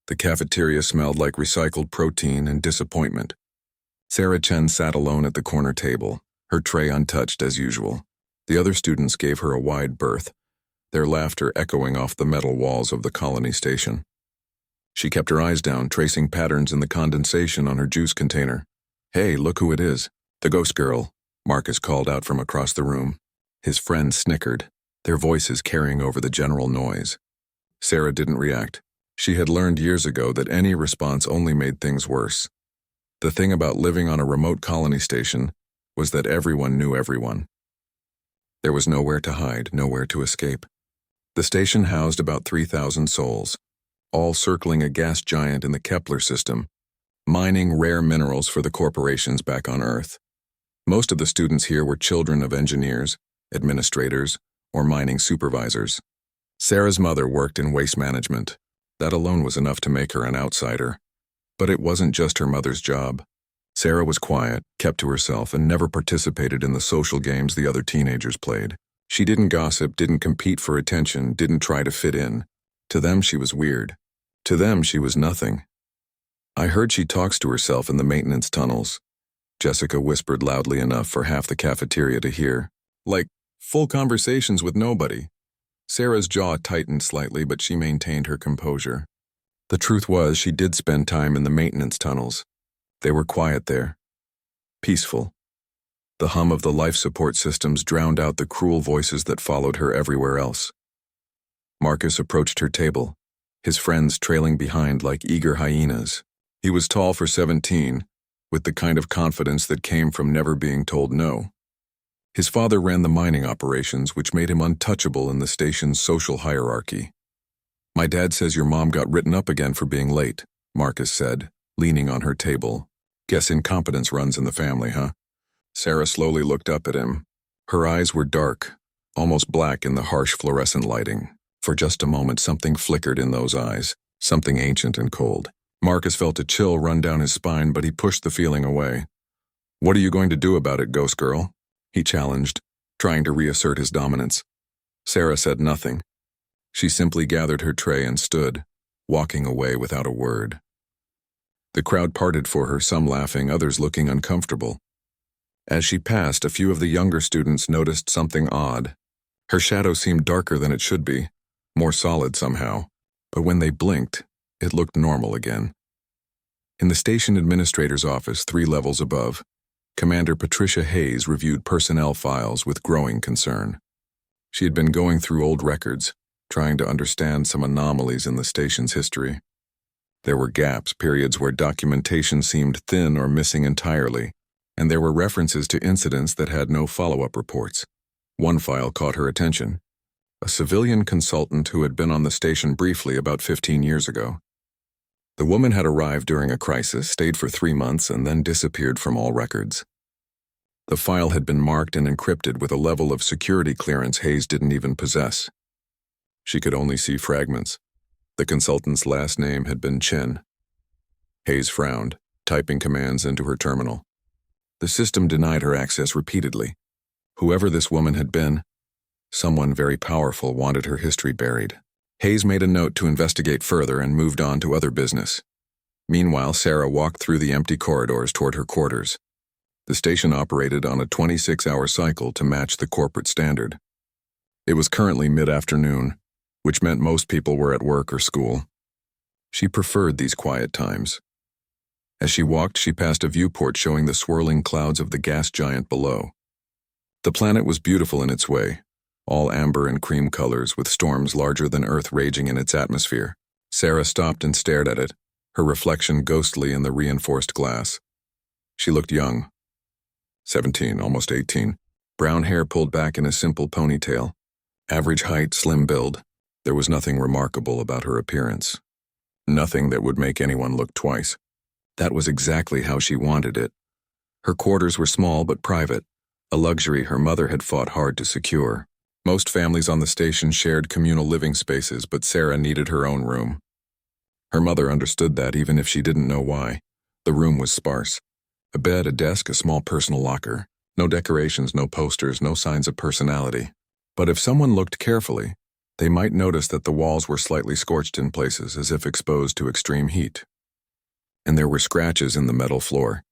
The cafeteria smelled like recycled protein and disappointment. Sarah Chen sat alone at the corner table, her tray untouched as usual. The other students gave her a wide berth, their laughter echoing off the metal walls of the colony station. She kept her eyes down, tracing patterns in the condensation on her juice container. "Hey, look who it is. The ghost girl," Marcus called out from across the room. His friends snickered, their voices carrying over the general noise. Sarah didn't react. She had learned years ago that any response only made things worse. The thing about living on a remote colony station was that everyone knew everyone. There was nowhere to hide, nowhere to escape. The station housed about 3,000 souls, all circling a gas giant in the Kepler system, mining rare minerals for the corporations back on Earth. Most of the students here were children of engineers, administrators, or mining supervisors. Sarah's mother worked in waste management. That alone was enough to make her an outsider. But it wasn't just her mother's job. Sarah was quiet, kept to herself, and never participated in the social games the other teenagers played. She didn't gossip, didn't compete for attention, didn't try to fit in. To them, she was weird. To them, she was nothing. "I heard she talks to herself in the maintenance tunnels," Jessica whispered loudly enough for half the cafeteria to hear. "Like, full conversations with nobody." Sarah's jaw tightened slightly, but she maintained her composure. The truth was, she did spend time in the maintenance tunnels. They were quiet there. Peaceful. The hum of the life support systems drowned out the cruel voices that followed her everywhere else. Marcus approached her table, his friends trailing behind like eager hyenas. He was tall for 17, with the kind of confidence that came from never being told no. His father ran the mining operations, which made him untouchable in the station's social hierarchy. "My dad says your mom got written up again for being late," Marcus said, leaning on her table. "Guess incompetence runs in the family, huh?" Sarah slowly looked up at him. Her eyes were dark, almost black in the harsh fluorescent lighting. For just a moment, something flickered in those eyes, something ancient and cold. Marcus felt a chill run down his spine, but he pushed the feeling away. "What are you going to do about it, ghost girl?" he challenged, trying to reassert his dominance. Sarah said nothing. She simply gathered her tray and stood, walking away without a word. The crowd parted for her, some laughing, others looking uncomfortable. As she passed, a few of the younger students noticed something odd. Her shadow seemed darker than it should be, more solid somehow, but when they blinked, it looked normal again. In the station administrator's office, 3 levels above, Commander Patricia Hayes reviewed personnel files with growing concern. She had been going through old records, trying to understand some anomalies in the station's history. There were gaps, periods where documentation seemed thin or missing entirely, and there were references to incidents that had no follow-up reports. One file caught her attention. A civilian consultant who had been on the station briefly about 15 years ago. The woman had arrived during a crisis, stayed for 3 months, and then disappeared from all records. The file had been marked and encrypted with a level of security clearance Hayes didn't even possess. She could only see fragments. The consultant's last name had been Chen. Hayes frowned, typing commands into her terminal. The system denied her access repeatedly. Whoever this woman had been, someone very powerful wanted her history buried. Hayes made a note to investigate further and moved on to other business. Meanwhile, Sarah walked through the empty corridors toward her quarters. The station operated on a 26-hour cycle to match the corporate standard. It was currently mid-afternoon, which meant most people were at work or school. She preferred these quiet times. As she walked, she passed a viewport showing the swirling clouds of the gas giant below. The planet was beautiful in its way, all amber and cream colors with storms larger than Earth raging in its atmosphere. Sarah stopped and stared at it, her reflection ghostly in the reinforced glass. She looked young. 17, almost 18. Brown hair pulled back in a simple ponytail. Average height, slim build. There was nothing remarkable about her appearance. Nothing that would make anyone look twice. That was exactly how she wanted it. Her quarters were small but private, a luxury her mother had fought hard to secure. Most families on the station shared communal living spaces, but Sarah needed her own room. Her mother understood that even if she didn't know why. The room was sparse. A bed, a desk, a small personal locker. No decorations, no posters, no signs of personality. But if someone looked carefully, They might notice that the walls were slightly scorched in places, as if exposed to extreme heat. And there were scratches in the metal floor,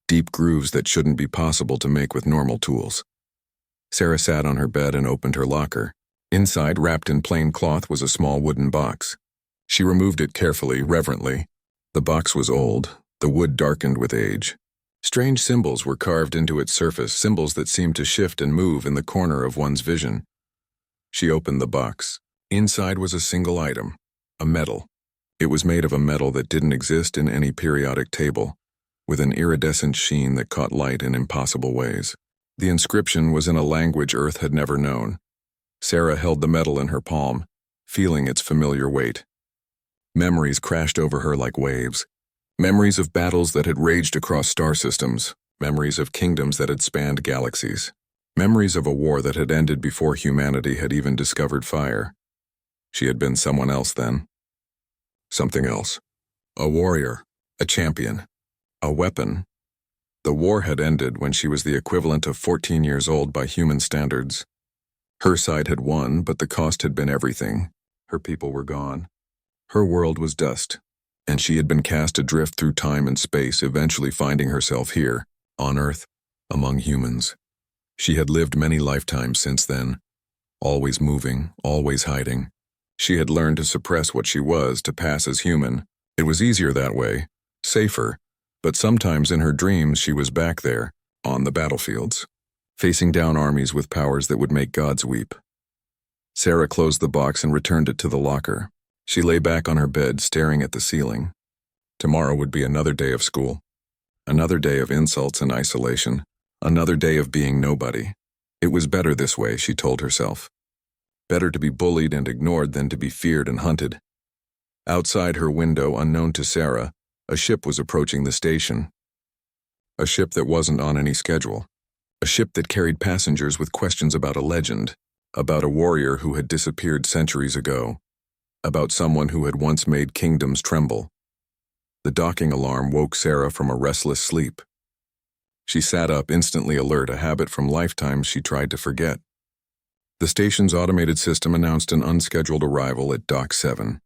deep grooves that shouldn't be possible to make with normal tools. Sarah sat on her bed and opened her locker. Inside, wrapped in plain cloth, was a small wooden box. She removed it carefully, reverently. The box was old, the wood darkened with age. Strange symbols were carved into its surface, symbols that seemed to shift and move in the corner of one's vision. She opened the box. Inside was a single item, a medal. It was made of a metal that didn't exist in any periodic table, with an iridescent sheen that caught light in impossible ways. The inscription was in a language Earth had never known. Sarah held the medal in her palm, feeling its familiar weight. Memories crashed over her like waves. Memories of battles that had raged across star systems, memories of kingdoms that had spanned galaxies, memories of a war that had ended before humanity had even discovered fire. She had been someone else then. Something else. A warrior, a champion, a weapon. The war had ended when she was the equivalent of 14 years old by human standards. Her side had won, but the cost had been everything. Her people were gone. Her world was dust, and she had been cast adrift through time and space, eventually finding herself here, on Earth, among humans. She had lived many lifetimes since then, always moving, always hiding. She had learned to suppress what she was, to pass as human. It was easier that way, safer, but sometimes in her dreams she was back there, on the battlefields, facing down armies with powers that would make gods weep. Sarah closed the box and returned it to the locker. She lay back on her bed, staring at the ceiling. Tomorrow would be another day of school, another day of insults and isolation, another day of being nobody. It was better this way, she told herself. Better to be bullied and ignored than to be feared and hunted. Outside her window, unknown to Sarah, a ship was approaching the station. A ship that wasn't on any schedule. A ship that carried passengers with questions about a legend, about a warrior who had disappeared centuries ago, about someone who had once made kingdoms tremble. The docking alarm woke Sarah from a restless sleep. She sat up, instantly alert, a habit from lifetimes she tried to forget. The station's automated system announced an unscheduled arrival at Dock 7.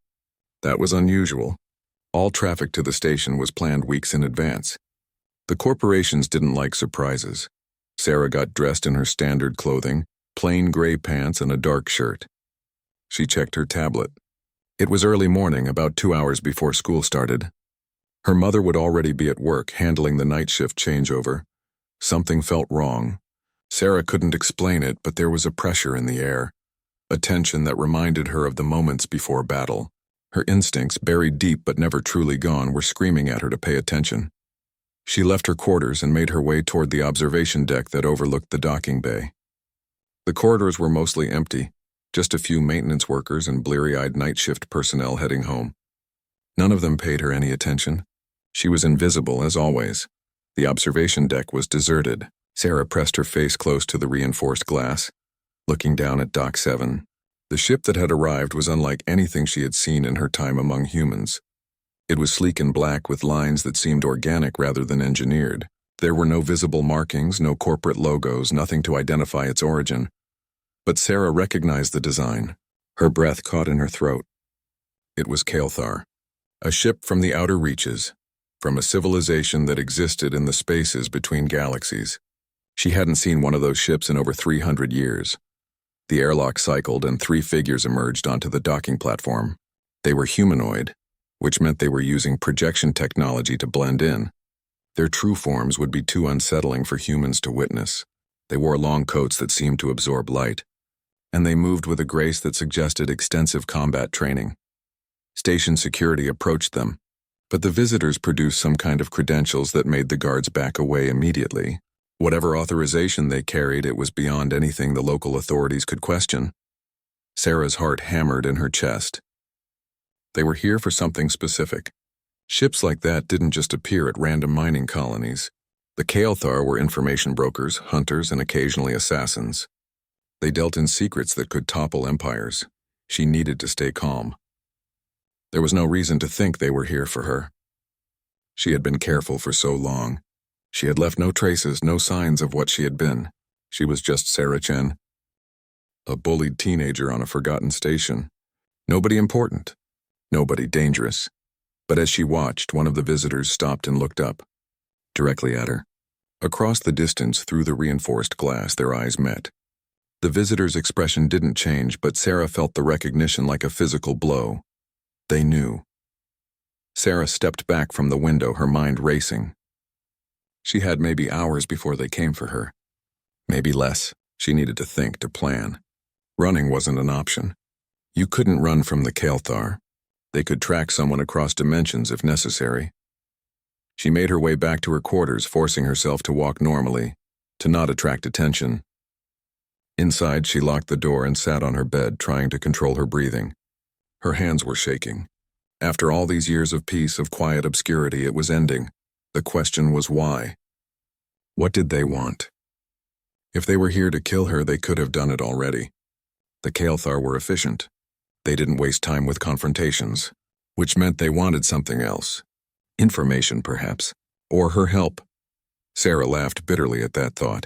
That was unusual. All traffic to the station was planned weeks in advance. The corporations didn't like surprises. Sarah got dressed in her standard clothing, plain gray pants and a dark shirt. She checked her tablet. It was early morning, about 2 hours before school started. Her mother would already be at work, handling the night shift changeover. Something felt wrong. Sarah couldn't explain it, but there was a pressure in the air, a tension that reminded her of the moments before battle. Her instincts, buried deep but never truly gone, were screaming at her to pay attention. She left her quarters and made her way toward the observation deck that overlooked the docking bay. The corridors were mostly empty, just a few maintenance workers and bleary-eyed night shift personnel heading home. None of them paid her any attention. She was invisible, as always. The observation deck was deserted. Sarah pressed her face close to the reinforced glass, looking down at Dock 7. The ship that had arrived was unlike anything she had seen in her time among humans. It was sleek and black, with lines that seemed organic rather than engineered. There were no visible markings, no corporate logos, nothing to identify its origin. But Sarah recognized the design. Her breath caught in her throat. It was Kael'thar, a ship from the outer reaches, from a civilization that existed in the spaces between galaxies. She hadn't seen one of those ships in over 300 years. The airlock cycled and 3 figures emerged onto the docking platform. They were humanoid, which meant they were using projection technology to blend in. Their true forms would be too unsettling for humans to witness. They wore long coats that seemed to absorb light, and they moved with a grace that suggested extensive combat training. Station security approached them, but the visitors produced some kind of credentials that made the guards back away immediately. Whatever authorization they carried, it was beyond anything the local authorities could question. Sarah's heart hammered in her chest. They were here for something specific. Ships like that didn't just appear at random mining colonies. The Kael'thar were information brokers, hunters, and occasionally assassins. They dealt in secrets that could topple empires. She needed to stay calm. There was no reason to think they were here for her. She had been careful for so long. She had left no traces, no signs of what she had been. She was just Sarah Chen. A bullied teenager on a forgotten station. Nobody important. Nobody dangerous. But as she watched, one of the visitors stopped and looked up. Directly at her. Across the distance, through the reinforced glass, their eyes met. The visitor's expression didn't change, but Sarah felt the recognition like a physical blow. They knew. Sarah stepped back from the window, her mind racing. She had maybe hours before they came for her. Maybe less. She needed to think, to plan. Running wasn't an option. You couldn't run from the Kael'thar. They could track someone across dimensions if necessary. She made her way back to her quarters, forcing herself to walk normally, to not attract attention. Inside, she locked the door and sat on her bed, trying to control her breathing. Her hands were shaking. After all these years of peace, of quiet obscurity, it was ending. The question was why? What did they want? If they were here to kill her, they could have done it already. The Kael'thar were efficient. They didn't waste time with confrontations, which meant they wanted something else. Information, perhaps. Or her help. Sarah laughed bitterly at that thought.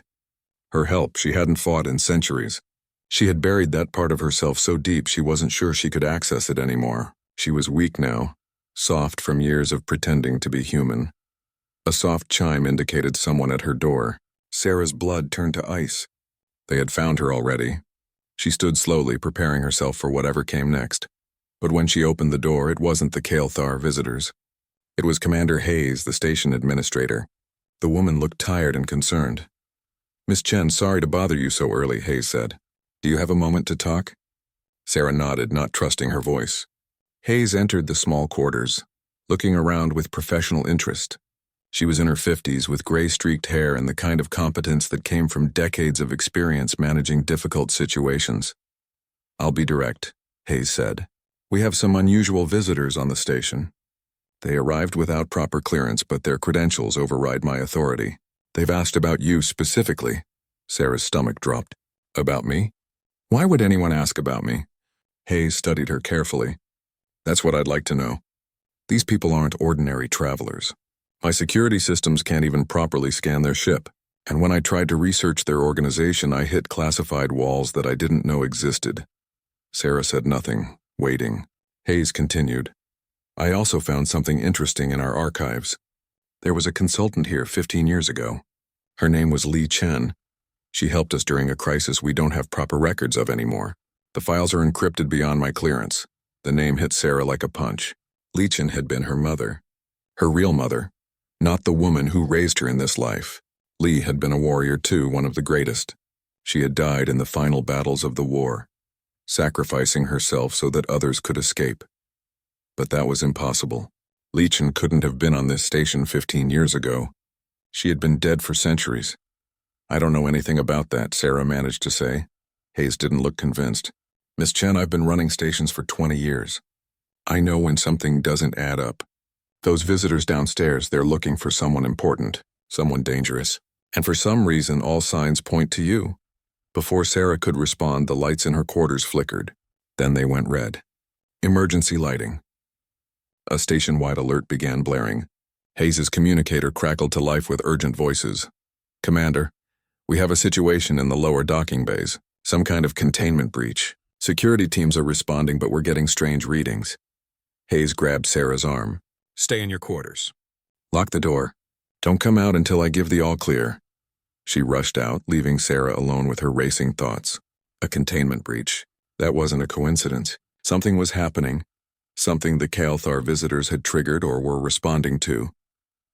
Her help, she hadn't fought in centuries. She had buried that part of herself so deep she wasn't sure she could access it anymore. She was weak now, soft from years of pretending to be human. A soft chime indicated someone at her door. Sarah's blood turned to ice. They had found her already. She stood slowly, preparing herself for whatever came next. But when she opened the door, it wasn't the Kael'thar visitors. It was Commander Hayes, the station administrator. The woman looked tired and concerned. "Miss Chen, sorry to bother you so early," Hayes said. "Do you have a moment to talk?" Sarah nodded, not trusting her voice. Hayes entered the small quarters, looking around with professional interest. She was in her 50s, with gray-streaked hair and the kind of competence that came from decades of experience managing difficult situations. "I'll be direct," Hayes said. "We have some unusual visitors on the station. They arrived without proper clearance, but their credentials override my authority. They've asked about you specifically." Sarah's stomach dropped. "About me? Why would anyone ask about me?" Hayes studied her carefully. "That's what I'd like to know. These people aren't ordinary travelers. My security systems can't even properly scan their ship, and when I tried to research their organization, I hit classified walls that I didn't know existed." Sarah said nothing, waiting. Hayes continued. "I also found something interesting in our archives. There was a consultant here 15 years ago. Her name was Li Chen. She helped us during a crisis we don't have proper records of anymore. The files are encrypted beyond my clearance." The name hit Sarah like a punch. Li Chen had been her mother. Her real mother. Not the woman who raised her in this life. Li had been a warrior too, one of the greatest. She had died in the final battles of the war, sacrificing herself so that others could escape. But that was impossible. Li Chen couldn't have been on this station 15 years ago. She had been dead for centuries. "I don't know anything about that," Sarah managed to say. Hayes didn't look convinced. "Miss Chen, I've been running stations for 20 years. I know when something doesn't add up. Those visitors downstairs, they're looking for someone important, someone dangerous. And for some reason, all signs point to you." Before Sarah could respond, the lights in her quarters flickered. Then they went red. Emergency lighting. A station-wide alert began blaring. Hayes's communicator crackled to life with urgent voices. "Commander, we have a situation in the lower docking bays. Some kind of containment breach. Security teams are responding, but we're getting strange readings." Hayes grabbed Sarah's arm. "Stay in your quarters. Lock the door. Don't come out until I give the all-clear." She rushed out, leaving Sarah alone with her racing thoughts. A containment breach. That wasn't a coincidence. Something was happening. Something the Kael'thar visitors had triggered or were responding to.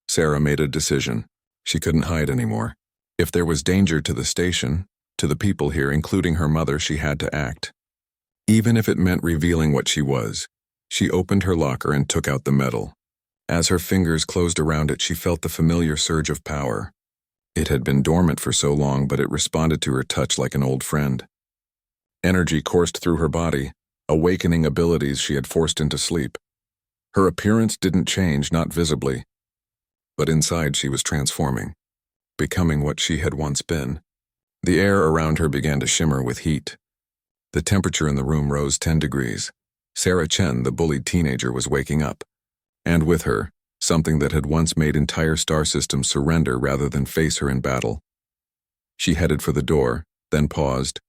Sarah made a decision. She couldn't hide anymore. If there was danger to the station, to the people here, including her mother, she had to act. Even if it meant revealing what she was. She opened her locker and took out the medal. As her fingers closed around it, she felt the familiar surge of power. It had been dormant for so long, but it responded to her touch like an old friend. Energy coursed through her body, awakening abilities she had forced into sleep. Her appearance didn't change, not visibly. But inside she was transforming, becoming what she had once been. The air around her began to shimmer with heat. The temperature in the room rose 10 degrees. Sarah Chen, the bullied teenager, was waking up. And with her, something that had once made entire star systems surrender rather than face her in battle. She headed for the door, then paused.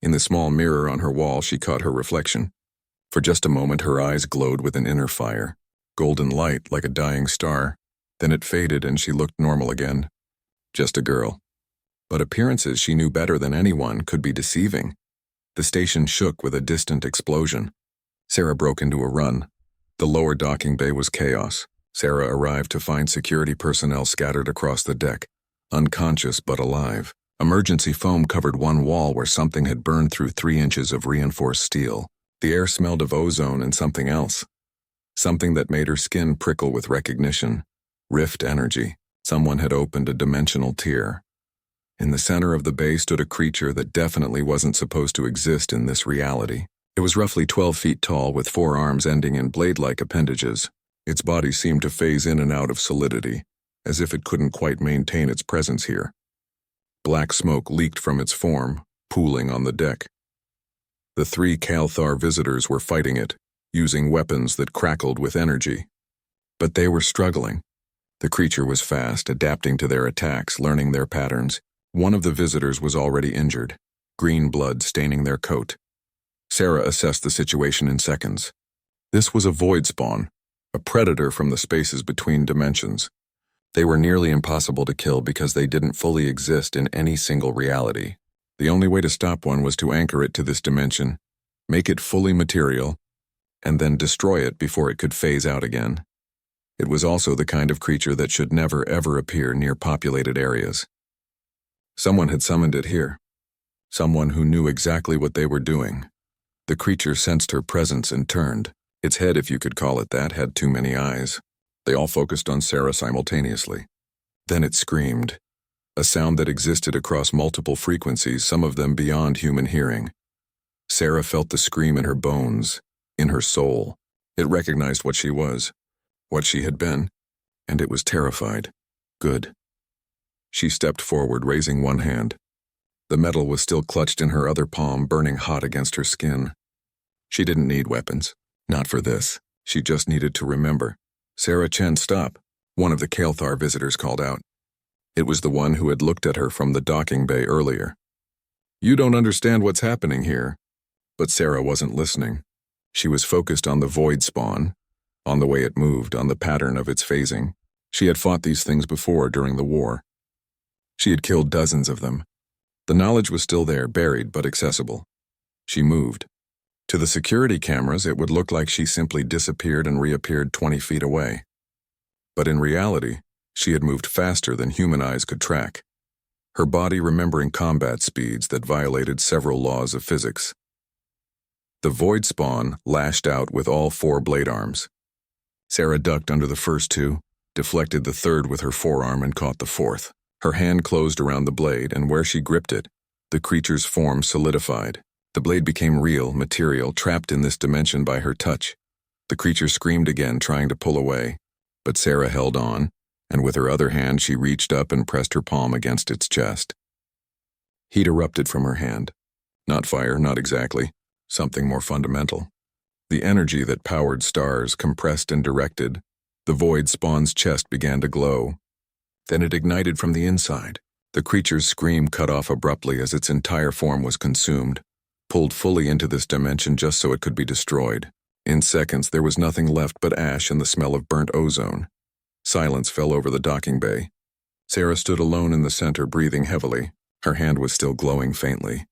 In the small mirror on her wall, she caught her reflection. For just a moment, her eyes glowed with an inner fire, golden light like a dying star. Then it faded and she looked normal again. Just a girl. But appearances she knew better than anyone could be deceiving. The station shook with a distant explosion. Sarah broke into a run. The lower docking bay was chaos. Sarah arrived to find security personnel scattered across the deck, unconscious but alive. Emergency foam covered one wall where something had burned through 3 inches of reinforced steel. The air smelled of ozone and something else. Something that made her skin prickle with recognition. Rift energy. Someone had opened a dimensional tier. In the center of the bay stood a creature that definitely wasn't supposed to exist in this reality. It was roughly 12 feet tall with 4 arms ending in blade-like appendages. Its body seemed to phase in and out of solidity, as if it couldn't quite maintain its presence here. Black smoke leaked from its form, pooling on the deck. The 3 Kalthar visitors were fighting it, using weapons that crackled with energy. But they were struggling. The creature was fast, adapting to their attacks, learning their patterns. One of the visitors was already injured, green blood staining their coat. Sarah assessed the situation in seconds. This was a void spawn, a predator from the spaces between dimensions. They were nearly impossible to kill because they didn't fully exist in any single reality. The only way to stop one was to anchor it to this dimension, make it fully material, and then destroy it before it could phase out again. It was also the kind of creature that should never ever appear near populated areas. Someone had summoned it here. Someone who knew exactly what they were doing. The creature sensed her presence and turned. Its head, if you could call it that, had too many eyes. They all focused on Sarah simultaneously. Then it screamed, a sound that existed across multiple frequencies, some of them beyond human hearing. Sarah felt the scream in her bones, in her soul. It recognized what she was, what she had been, and it was terrified. Good. She stepped forward, raising one hand. The metal was still clutched in her other palm, burning hot against her skin. She didn't need weapons. Not for this. She just needed to remember. Sarah Chen, stop, one of the Kalthar visitors called out. It was the one who had looked at her from the docking bay earlier. You don't understand what's happening here. But Sarah wasn't listening. She was focused on the void spawn, on the way it moved, on the pattern of its phasing. She had fought these things before during the war. She had killed dozens of them. The knowledge was still there, buried but accessible. She moved. To the security cameras, it would look like she simply disappeared and reappeared 20 feet away. But in reality, she had moved faster than human eyes could track, her body remembering combat speeds that violated several laws of physics. The void spawn lashed out with all 4 blade arms. Sarah ducked under the first 2, deflected the third with her forearm and caught the 4th. Her hand closed around the blade, and where she gripped it, the creature's form solidified. The blade became real, material, trapped in this dimension by her touch. The creature screamed again, trying to pull away, but Sarah held on, and with her other hand she reached up and pressed her palm against its chest. Heat erupted from her hand. Not fire, not exactly. Something more fundamental. The energy that powered stars compressed and directed. The void spawn's chest began to glow. Then it ignited from the inside. The creature's scream cut off abruptly as its entire form was consumed, pulled fully into this dimension just so it could be destroyed. In seconds, there was nothing left but ash and the smell of burnt ozone. Silence fell over the docking bay. Sarah stood alone in the center, breathing heavily. Her hand was still glowing faintly,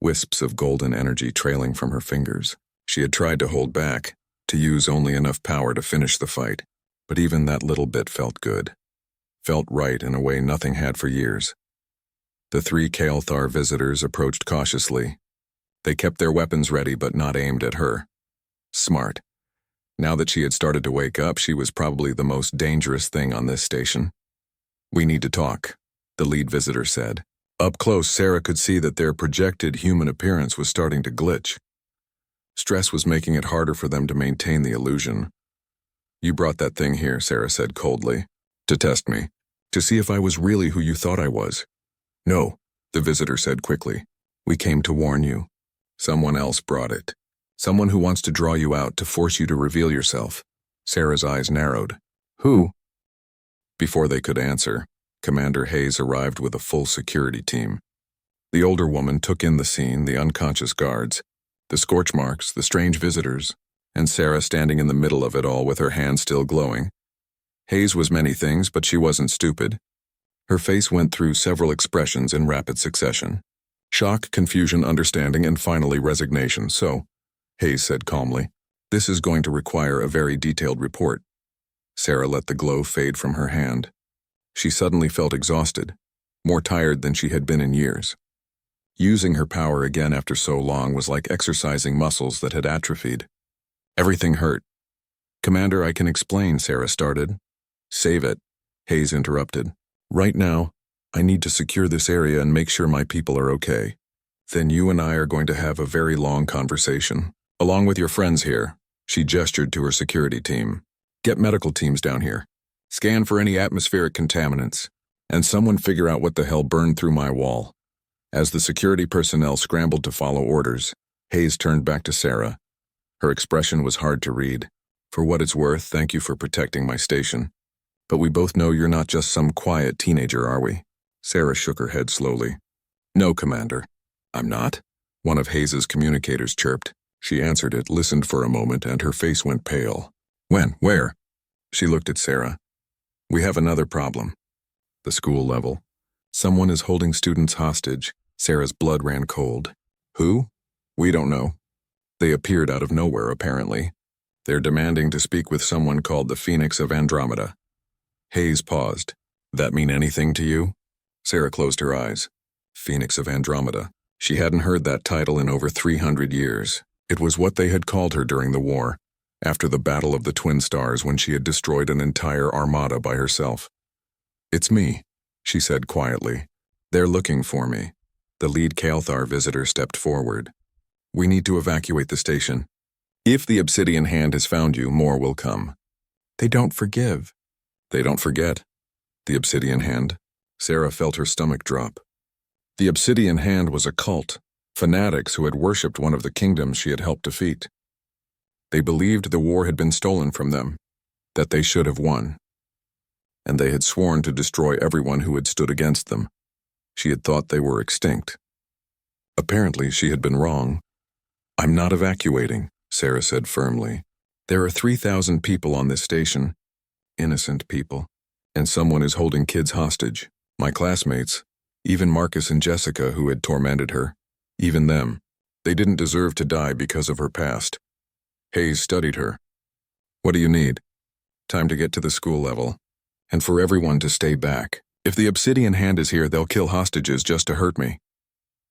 wisps of golden energy trailing from her fingers. She had tried to hold back, to use only enough power to finish the fight, but even that little bit felt good. Felt right in a way nothing had for years. The 3 Kalthar visitors approached cautiously. They kept their weapons ready but not aimed at her. Smart. Now that she had started to wake up, she was probably the most dangerous thing on this station. We need to talk, the lead visitor said. Up close, Sarah could see that their projected human appearance was starting to glitch. Stress was making it harder for them to maintain the illusion. You brought that thing here, Sarah said coldly. To test me. To see if I was really who you thought I was. No, the visitor said quickly. We came to warn you. Someone else brought it. Someone who wants to draw you out, to force you to reveal yourself. Sarah's eyes narrowed. Who? Before they could answer, Commander Hayes arrived with a full security team. The older woman took in the scene, the unconscious guards, the scorch marks, the strange visitors, and Sarah standing in the middle of it all with her hand still glowing. Hayes was many things, but she wasn't stupid. Her face went through several expressions in rapid succession. Shock, confusion, understanding, and finally resignation. So, Hayes said calmly, this is going to require a very detailed report. Sarah let the glow fade from her hand. She suddenly felt exhausted, more tired than she had been in years. Using her power again after so long was like exercising muscles that had atrophied. Everything hurt. Commander, I can explain, Sarah started. Save it, Hayes interrupted. Right now, I need to secure this area and make sure my people are okay. Then you and I are going to have a very long conversation. Along with your friends here, she gestured to her security team. Get medical teams down here. Scan for any atmospheric contaminants. And someone figure out what the hell burned through my wall. As the security personnel scrambled to follow orders, Hayes turned back to Sarah. Her expression was hard to read. For what it's worth, thank you for protecting my station. But we both know you're not just some quiet teenager, are we? Sarah shook her head slowly. No, Commander. I'm not? One of Hayes's communicators chirped. She answered it, listened for a moment, and her face went pale. When? Where? She looked at Sarah. We have another problem. The school level. Someone is holding students hostage. Sarah's blood ran cold. Who? We don't know. They appeared out of nowhere, apparently. They're demanding to speak with someone called the Phoenix of Andromeda. Hayes paused. That mean anything to you? Sarah closed her eyes. Phoenix of Andromeda. She hadn't heard that title in over 300 years. It was what they had called her during the war, after the Battle of the Twin Stars when she had destroyed an entire armada by herself. It's me, she said quietly. They're looking for me. The lead Kael'thar visitor stepped forward. We need to evacuate the station. If the Obsidian Hand has found you, more will come. They don't forgive. They don't forget. The Obsidian Hand. Sarah felt her stomach drop. The Obsidian Hand was a cult, fanatics who had worshipped one of the kingdoms she had helped defeat. They believed the war had been stolen from them, that they should have won. And they had sworn to destroy everyone who had stood against them. She had thought they were extinct. Apparently, she had been wrong. I'm not evacuating, Sarah said firmly. There are 3,000 people on this station. Innocent people. And someone is holding kids hostage. My classmates. Even Marcus and Jessica, who had tormented her. Even them. They didn't deserve to die because of her past. Hayes studied her. What do you need? Time to get to the school level. And for everyone to stay back. If the Obsidian Hand is here, they'll kill hostages just to hurt me.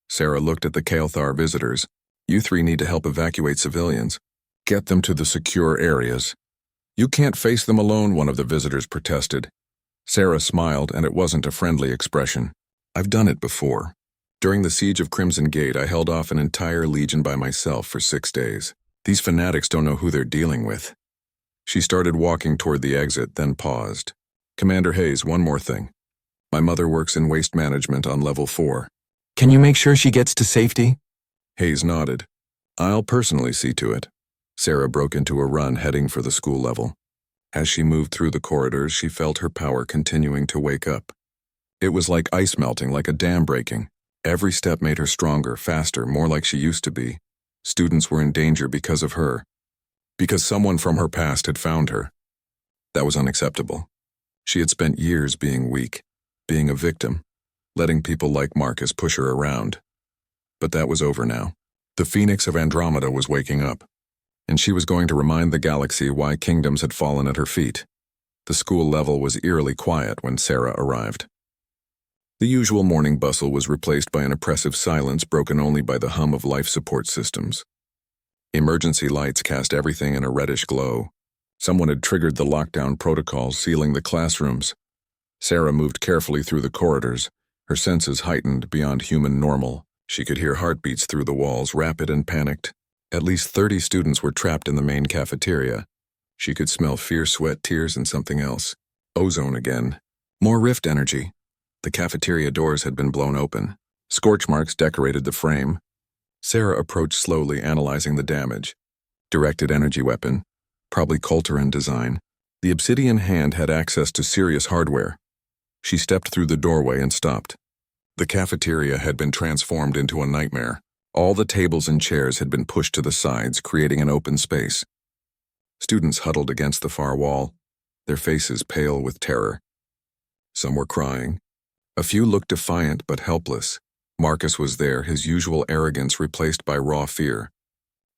Sarah looked at the Kael'thar visitors. You three need to help evacuate civilians. Get them to the secure areas. You can't face them alone, one of the visitors protested. Sarah smiled, and it wasn't a friendly expression. I've done it before. During the siege of Crimson Gate, I held off an entire legion by myself for 6 days. These fanatics don't know who they're dealing with. She started walking toward the exit, then paused. Commander Hayes, one more thing. My mother works in waste management on level 4. Can you make sure she gets to safety? Hayes nodded. I'll personally see to it. Sarah broke into a run, heading for the school level. As she moved through the corridors, she felt her power continuing to wake up. It was like ice melting, like a dam breaking. Every step made her stronger, faster, more like she used to be. Students were in danger because of her. Because someone from her past had found her. That was unacceptable. She had spent years being weak, being a victim, letting people like Marcus push her around. But that was over now. The Phoenix of Andromeda was waking up, and she was going to remind the galaxy why kingdoms had fallen at her feet. The school level was eerily quiet when Sarah arrived. The usual morning bustle was replaced by an oppressive silence broken only by the hum of life support systems. Emergency lights cast everything in a reddish glow. Someone had triggered the lockdown protocols, sealing the classrooms. Sarah moved carefully through the corridors, her senses heightened beyond human normal. She could hear heartbeats through the walls, rapid and panicked. At least 30 students were trapped in the main cafeteria. She could smell fear, sweat, tears, and something else. Ozone again. More rift energy. The cafeteria doors had been blown open. Scorch marks decorated the frame. Sarah approached slowly, analyzing the damage. Directed energy weapon. Probably Colteran design. The Obsidian Hand had access to serious hardware. She stepped through the doorway and stopped. The cafeteria had been transformed into a nightmare. All the tables and chairs had been pushed to the sides, creating an open space. Students huddled against the far wall, their faces pale with terror. Some were crying. A few looked defiant but helpless. Marcus was there, his usual arrogance replaced by raw fear.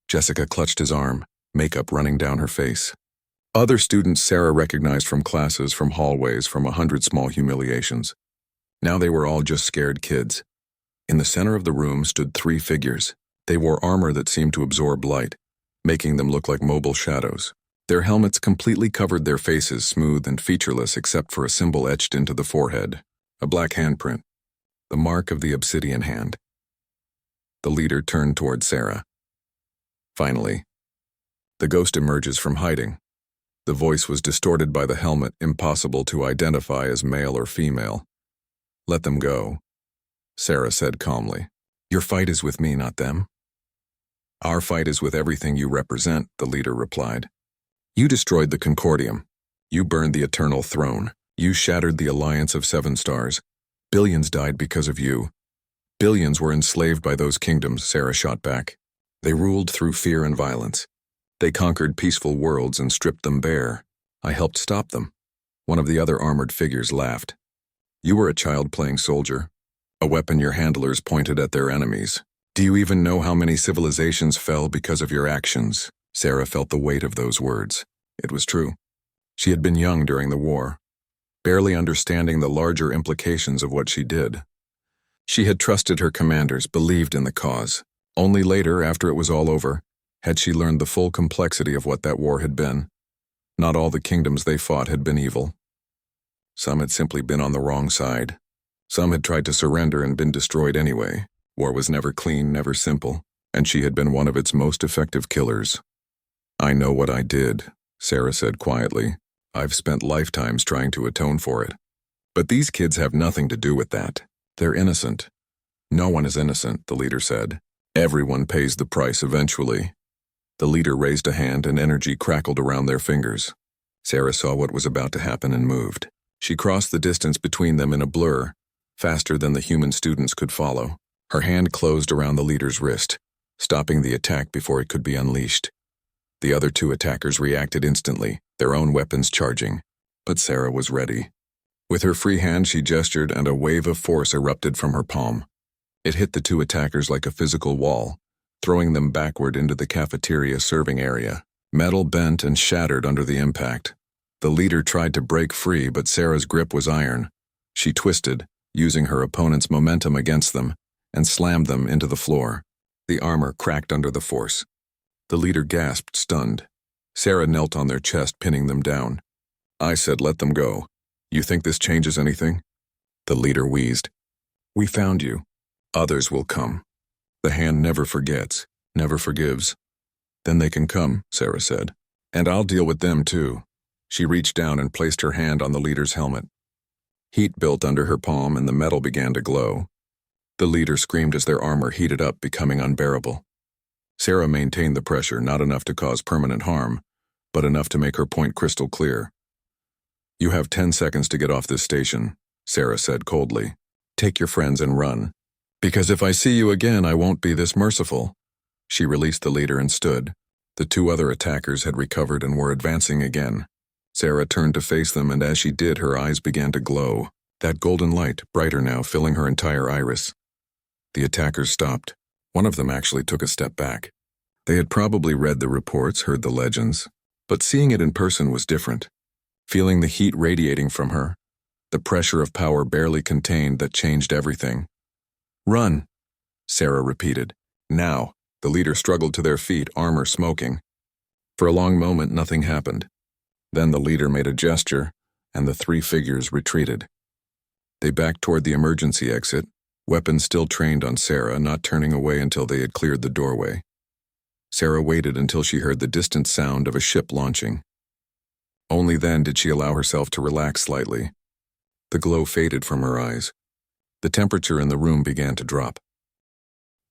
Jessica clutched his arm, makeup running down her face. Other students Sarah recognized from classes, from hallways, from 100 small humiliations. Now they were all just scared kids. In the center of the room stood 3 figures. They wore armor that seemed to absorb light, making them look like mobile shadows. Their helmets completely covered their faces, smooth and featureless except for a symbol etched into the forehead, a black handprint, the mark of the obsidian hand. The leader turned toward Sarah. Finally, the ghost emerges from hiding. The voice was distorted by the helmet, impossible to identify as male or female. "Let them go," Sarah said calmly. "Your fight is with me, not them." "Our fight is with everything you represent," the leader replied. "You destroyed the Concordium. You burned the Eternal Throne. You shattered the Alliance of 7 Stars. Billions died because of you. Billions were enslaved by those kingdoms," Sarah shot back. "They ruled through fear and violence. They conquered peaceful worlds and stripped them bare. I helped stop them." One of the other armored figures laughed. "You were a child playing soldier, a weapon your handlers pointed at their enemies. Do you even know how many civilizations fell because of your actions?" Sarah felt the weight of those words. It was true. She had been young during the war, barely understanding the larger implications of what she did. She had trusted her commanders, believed in the cause. Only later, after it was all over, had she learned the full complexity of what that war had been. Not all the kingdoms they fought had been evil. Some had simply been on the wrong side. Some had tried to surrender and been destroyed anyway. War was never clean, never simple, and she had been one of its most effective killers. "I know what I did," Sarah said quietly. "I've spent lifetimes trying to atone for it. But these kids have nothing to do with that. They're innocent." "No one is innocent," the leader said. "Everyone pays the price eventually." The leader raised a hand and energy crackled around their fingers. Sarah saw what was about to happen and moved. She crossed the distance between them in a blur, faster than the human students could follow. Her hand closed around the leader's wrist, stopping the attack before it could be unleashed. The other 2 attackers reacted instantly, their own weapons charging. But Sarah was ready. With her free hand she gestured and a wave of force erupted from her palm. It hit the 2 attackers like a physical wall, throwing them backward into the cafeteria serving area. Metal bent and shattered under the impact. The leader tried to break free, but Sarah's grip was iron. She twisted, using her opponent's momentum against them, and slammed them into the floor. The armor cracked under the force. The leader gasped, stunned. Sarah knelt on their chest, pinning them down. "I said let them go. You think this changes anything?" The leader wheezed. "We found you. Others will come. The hand never forgets, never forgives." "Then they can come," Sarah said. "And I'll deal with them too." She reached down and placed her hand on the leader's helmet. Heat built under her palm and the metal began to glow. The leader screamed as their armor heated up, becoming unbearable. Sarah maintained the pressure, not enough to cause permanent harm, but enough to make her point crystal clear. "You have 10 seconds to get off this station," Sarah said coldly. "Take your friends and run. Because if I see you again, I won't be this merciful." She released the leader and stood. The 2 other attackers had recovered and were advancing again. Sarah turned to face them, and as she did, her eyes began to glow. That golden light, brighter now, filling her entire iris. The attackers stopped. One of them actually took a step back. They had probably read the reports, heard the legends, but seeing it in person was different. Feeling the heat radiating from her, the pressure of power barely contained that changed everything. "Run," Sarah repeated. "Now." The leader struggled to their feet, armor smoking. For a long moment, nothing happened. Then the leader made a gesture, and the 3 figures retreated. They backed toward the emergency exit, weapons still trained on Sarah, not turning away until they had cleared the doorway. Sarah waited until she heard the distant sound of a ship launching. Only then did she allow herself to relax slightly. The glow faded from her eyes. The temperature in the room began to drop.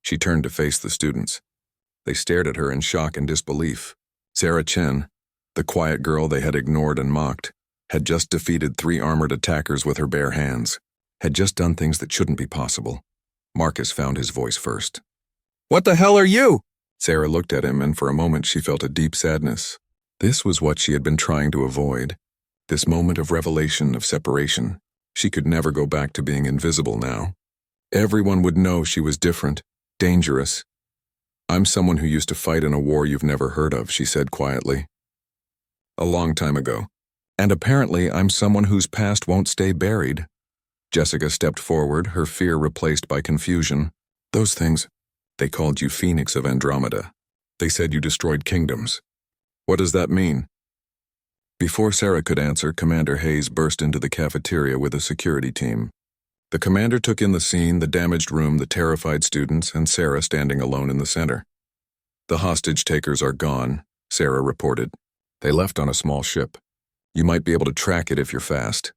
She turned to face the students. They stared at her in shock and disbelief. Sarah Chen, the quiet girl they had ignored and mocked, had just defeated 3 armored attackers with her bare hands, had just done things that shouldn't be possible. Marcus found his voice first. "What the hell are you?" Sarah looked at him, and for a moment she felt a deep sadness. This was what she had been trying to avoid. This moment of revelation, of separation. She could never go back to being invisible now. Everyone would know she was different, dangerous. "I'm someone who used to fight in a war you've never heard of," she said quietly. "A long time ago. And apparently I'm someone whose past won't stay buried." Jessica stepped forward, her fear replaced by confusion. "Those things, they called you Phoenix of Andromeda. They said you destroyed kingdoms. What does that mean?" Before Sarah could answer, Commander Hayes burst into the cafeteria with a security team. The commander took in the scene, the damaged room, the terrified students, and Sarah standing alone in the center. "The hostage takers are gone," Sarah reported. "They left on a small ship. You might be able to track it if you're fast."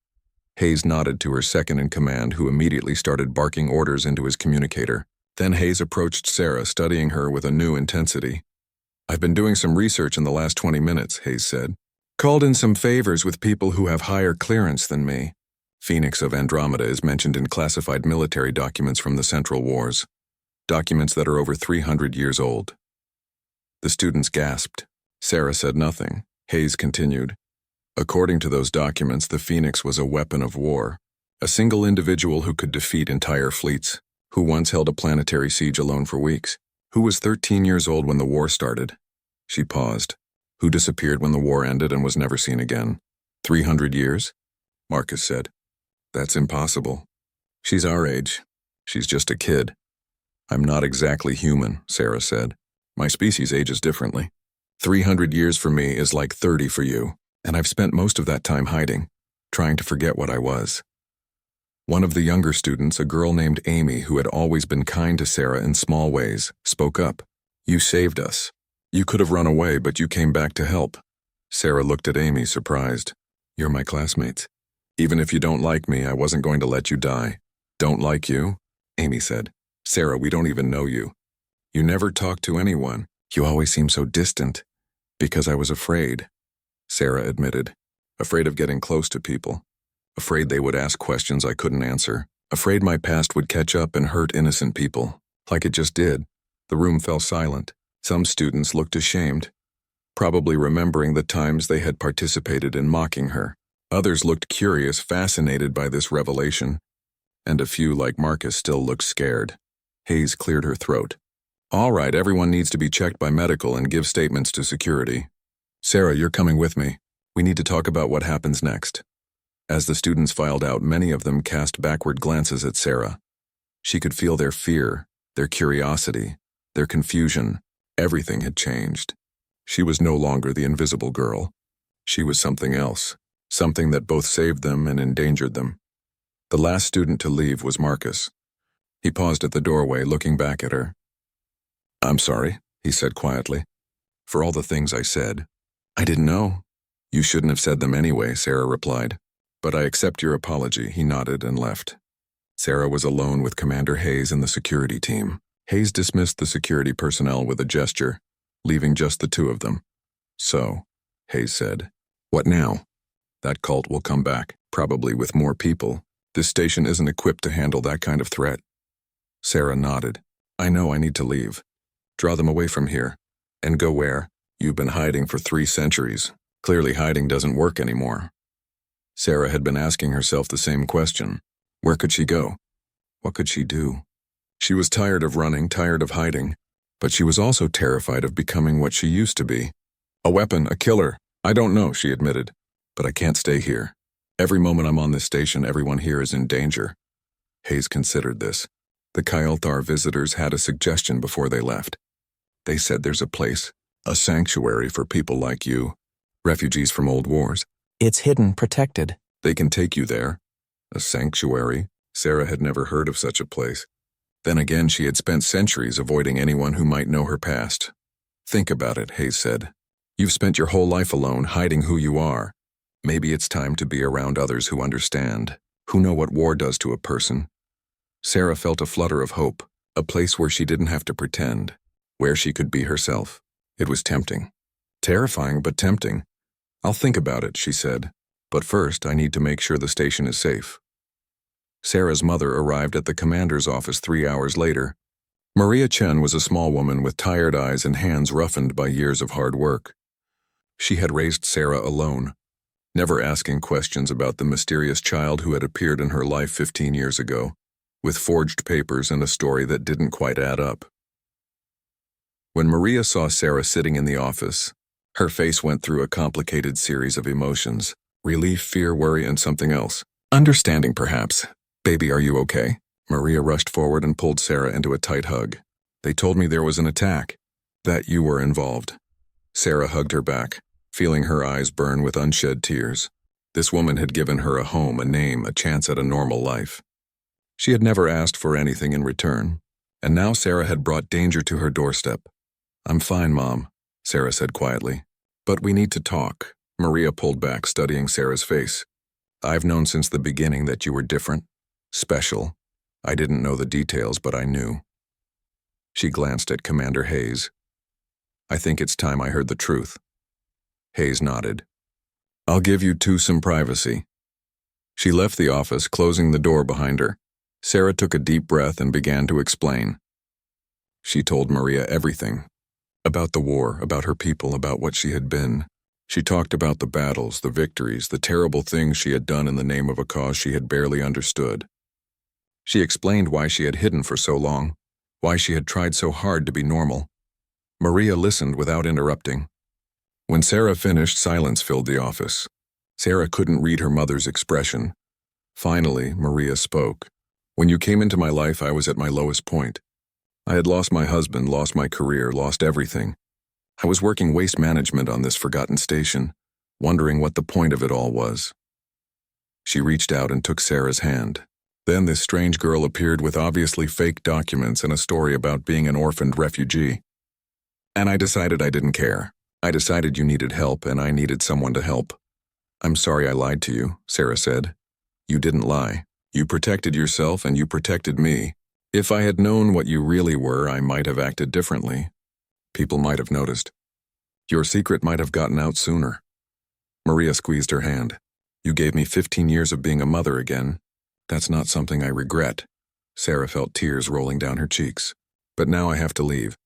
Hayes nodded to her second-in-command, who immediately started barking orders into his communicator. Then Hayes approached Sarah, studying her with a new intensity. "I've been doing some research in the last 20 minutes, Hayes said. "Called in some favors with people who have higher clearance than me. Phoenix of Andromeda is mentioned in classified military documents from the Central Wars, documents that are over 300 years old." The students gasped. Sarah said nothing. Hayes continued. "According to those documents, the Phoenix was a weapon of war, a single individual who could defeat entire fleets, who once held a planetary siege alone for weeks, who was 13 years old when the war started." She paused. "Who disappeared when the war ended and was never seen again. 300 years? Marcus said. "That's impossible. She's our age. She's just a kid." "I'm not exactly human," Sarah said. "My species ages differently. 300 years for me is like 30 for you, and I've spent most of that time hiding, trying to forget what I was." One of the younger students, a girl named Amy, who had always been kind to Sarah in small ways, spoke up. "You saved us. You could have run away, but you came back to help." Sarah looked at Amy, surprised. "You're my classmates. Even if you don't like me, I wasn't going to let you die." "Don't like you?" Amy said. "Sarah, we don't even know you. You never talk to anyone. You always seem so distant." "Because I was afraid," Sarah admitted. "Afraid of getting close to people. Afraid they would ask questions I couldn't answer. Afraid my past would catch up and hurt innocent people. Like it just did." The room fell silent. Some students looked ashamed, probably remembering the times they had participated in mocking her. Others looked curious, fascinated by this revelation. And a few, like Marcus, still looked scared. Hayes cleared her throat. "All right, everyone needs to be checked by medical and give statements to security. Sarah, you're coming with me. We need to talk about what happens next." As the students filed out, many of them cast backward glances at Sarah. She could feel their fear, their curiosity, their confusion. Everything had changed. She was no longer the invisible girl. She was something else, something that both saved them and endangered them. The last student to leave was Marcus. He paused at the doorway, looking back at her. "I'm sorry," he said quietly, "for all the things I said." "I didn't know." "You shouldn't have said them anyway," Sarah replied. "But I accept your apology." He nodded and left. Sarah was alone with Commander Hayes and the security team. Hayes dismissed the security personnel with a gesture, leaving just the two of them. "So," Hayes said, "what now?" "That cult will come back, probably with more people. This station isn't equipped to handle that kind of threat." Sarah nodded. "I know I need to leave. Draw them away from here. And go where? You've been hiding for 3 centuries. Clearly hiding doesn't work anymore." Sarah had been asking herself the same question. Where could she go? What could she do? She was tired of running, tired of hiding, but she was also terrified of becoming what she used to be. "A weapon, a killer. I don't know," she admitted, "but I can't stay here. Every moment I'm on this station, everyone here is in danger." Hayes considered this. The Kyolthar visitors had a suggestion before they left. They said there's a place, a sanctuary for people like you, refugees from old wars. "It's hidden, protected." They can take you there. A sanctuary? Sarah had never heard of such a place. Then again, she had spent centuries avoiding anyone who might know her past. "Think about it," Hayes said. "You've spent your whole life alone, hiding who you are. Maybe it's time to be around others who understand, who know what war does to a person." Sarah felt a flutter of hope, a place where she didn't have to pretend, where she could be herself. It was tempting. Terrifying, but tempting. "I'll think about it," she said. "But first, I need to make sure the station is safe." Sarah's mother arrived at the commander's office 3 hours later. Maria Chen was a small woman with tired eyes and hands roughened by years of hard work. She had raised Sarah alone, never asking questions about the mysterious child who had appeared in her life 15 years ago, with forged papers and a story that didn't quite add up. When Maria saw Sarah sitting in the office, her face went through a complicated series of emotions: relief, fear, worry, and something else. Understanding, perhaps. "Baby, are you okay?" Maria rushed forward and pulled Sarah into a tight hug. "They told me there was an attack, that you were involved." Sarah hugged her back, feeling her eyes burn with unshed tears. This woman had given her a home, a name, a chance at a normal life. She had never asked for anything in return, and now Sarah had brought danger to her doorstep. "I'm fine, Mom," Sarah said quietly. "But we need to talk." Maria pulled back, studying Sarah's face. "I've known since the beginning that you were different, special. I didn't know the details, but I knew." She glanced at Commander Hayes. "I think it's time I heard the truth." Hayes nodded. "I'll give you two some privacy." She left the office, closing the door behind her. Sarah took a deep breath and began to explain. She told Maria everything. About the war, about her people, about what she had been. She talked about the battles, the victories, the terrible things she had done in the name of a cause she had barely understood. She explained why she had hidden for so long, why she had tried so hard to be normal. Maria listened without interrupting. When Sarah finished, silence filled the office. Sarah couldn't read her mother's expression. Finally, Maria spoke. "When you came into my life, I was at my lowest point. I had lost my husband, lost my career, lost everything. I was working waste management on this forgotten station, wondering what the point of it all was." She reached out and took Sarah's hand. Then this strange girl appeared with obviously fake documents and a story about being an orphaned refugee. "And I decided I didn't care. I decided you needed help and I needed someone to help." "I'm sorry I lied to you," Sarah said. "You didn't lie. You protected yourself and you protected me. If I had known what you really were, I might have acted differently. People might have noticed. Your secret might have gotten out sooner." Maria squeezed her hand. "You gave me 15 years of being a mother again. That's not something I regret." Sarah felt tears rolling down her cheeks. "But now I have to leave.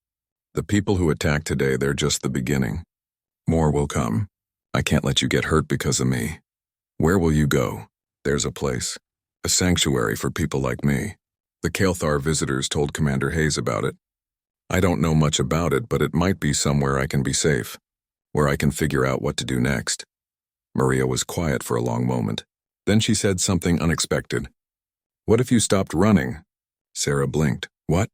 The people who attacked today, they're just the beginning. More will come. I can't let you get hurt because of me. Where will you go?" "There's a place. A sanctuary for people like me. The Kael'thar visitors told Commander Hayes about it. I don't know much about it, but it might be somewhere I can be safe, where I can figure out what to do next." Maria was quiet for a long moment. Then she said something unexpected. "What if you stopped running?" Sarah blinked. "What?"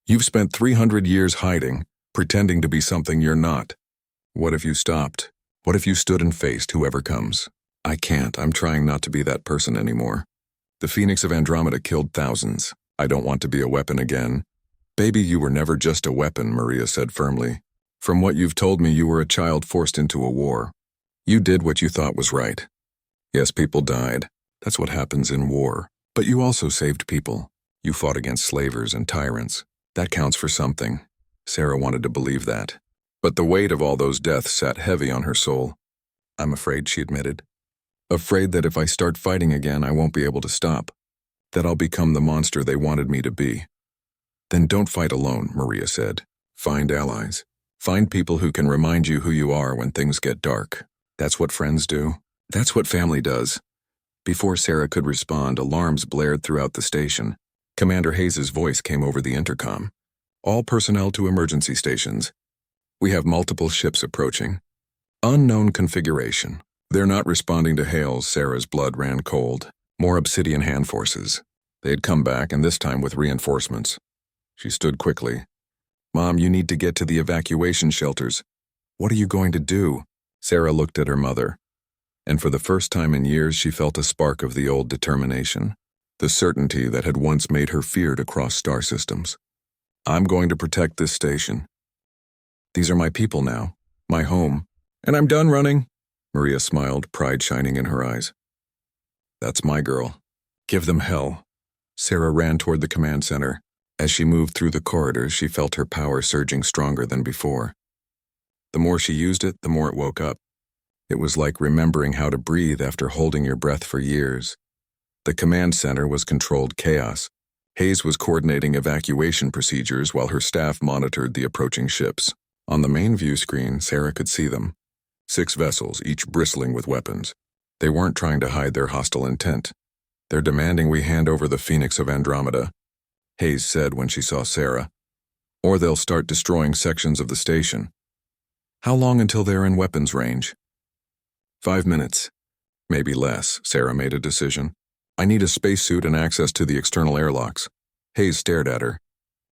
"You've spent 300 years hiding, pretending to be something you're not. What if you stopped? What if you stood and faced whoever comes?" "I can't. I'm trying not to be that person anymore. The Phoenix of Andromeda killed thousands. I don't want to be a weapon again." "Baby, you were never just a weapon," Maria said firmly. "From what you've told me, you were a child forced into a war. You did what you thought was right. Yes, people died. That's what happens in war. But you also saved people. You fought against slavers and tyrants. That counts for something." Sarah wanted to believe that. But the weight of all those deaths sat heavy on her soul. "I'm afraid," she admitted. "Afraid that if I start fighting again, I won't be able to stop. That I'll become the monster they wanted me to be." "Then don't fight alone," Maria said. "Find allies. Find people who can remind you who you are when things get dark. That's what friends do. That's what family does." Before Sarah could respond, alarms blared throughout the station. Commander Hayes' voice came over the intercom. "All personnel to emergency stations. We have multiple ships approaching. Unknown configuration." "They're not responding to hails." Sarah's blood ran cold. More Obsidian hand forces. They had come back, and this time with reinforcements. She stood quickly. "Mom, you need to get to the evacuation shelters." "What are you going to do?" Sarah looked at her mother, and for the first time in years she felt a spark of the old determination, the certainty that had once made her feared across star systems. "I'm going to protect this station. These are my people now, my home, and I'm done running." Maria smiled, pride shining in her eyes. "That's my girl. Give them hell." Sarah ran toward the command center. As she moved through the corridors, she felt her power surging stronger than before. The more she used it, the more it woke up. It was like remembering how to breathe after holding your breath for years. The command center was controlled chaos. Hayes was coordinating evacuation procedures while her staff monitored the approaching ships. On the main view screen, Sarah could see them. 6 vessels, each bristling with weapons. They weren't trying to hide their hostile intent. "They're demanding we hand over the Phoenix of Andromeda," Hayes said when she saw Sarah. "Or they'll start destroying sections of the station." "How long until they're in weapons range?" 5 minutes. Maybe less, Sarah made a decision. "I need a spacesuit and access to the external airlocks." Hayes stared at her.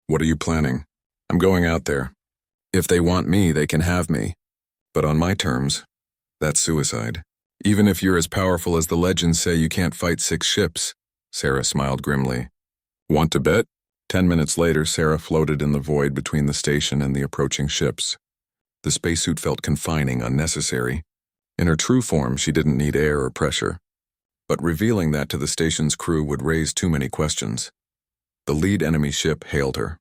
"What are you planning?" "I'm going out there. If they want me, they can have me. But on my terms, that's suicide. Even if you're as powerful as the legends say, you can't fight 6 ships." Sarah smiled grimly. "Want to bet?" 10 minutes later, Sarah floated in the void between the station and the approaching ships. The spacesuit felt confining, unnecessary. In her true form, she didn't need air or pressure. But revealing that to the station's crew would raise too many questions. The lead enemy ship hailed her.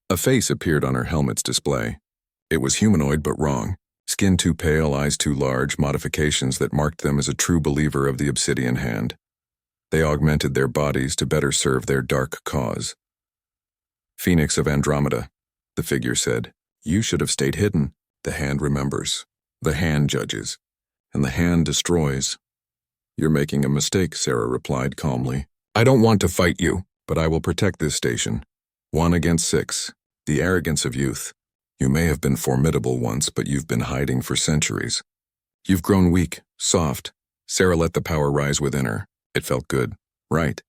A face appeared on her helmet's display. It was humanoid but wrong. Skin too pale, eyes too large, modifications that marked them as a true believer of the Obsidian Hand. They augmented their bodies to better serve their dark cause. "Phoenix of Andromeda," the figure said. "You should have stayed hidden. The Hand remembers. The Hand judges. And the Hand destroys." "You're making a mistake," Sarah replied calmly. "I don't want to fight you, but I will protect this station. 1 against 6. The arrogance of youth. You may have been formidable once, but you've been hiding for centuries. You've grown weak, soft." Sarah let the power rise within her. It felt good. Right.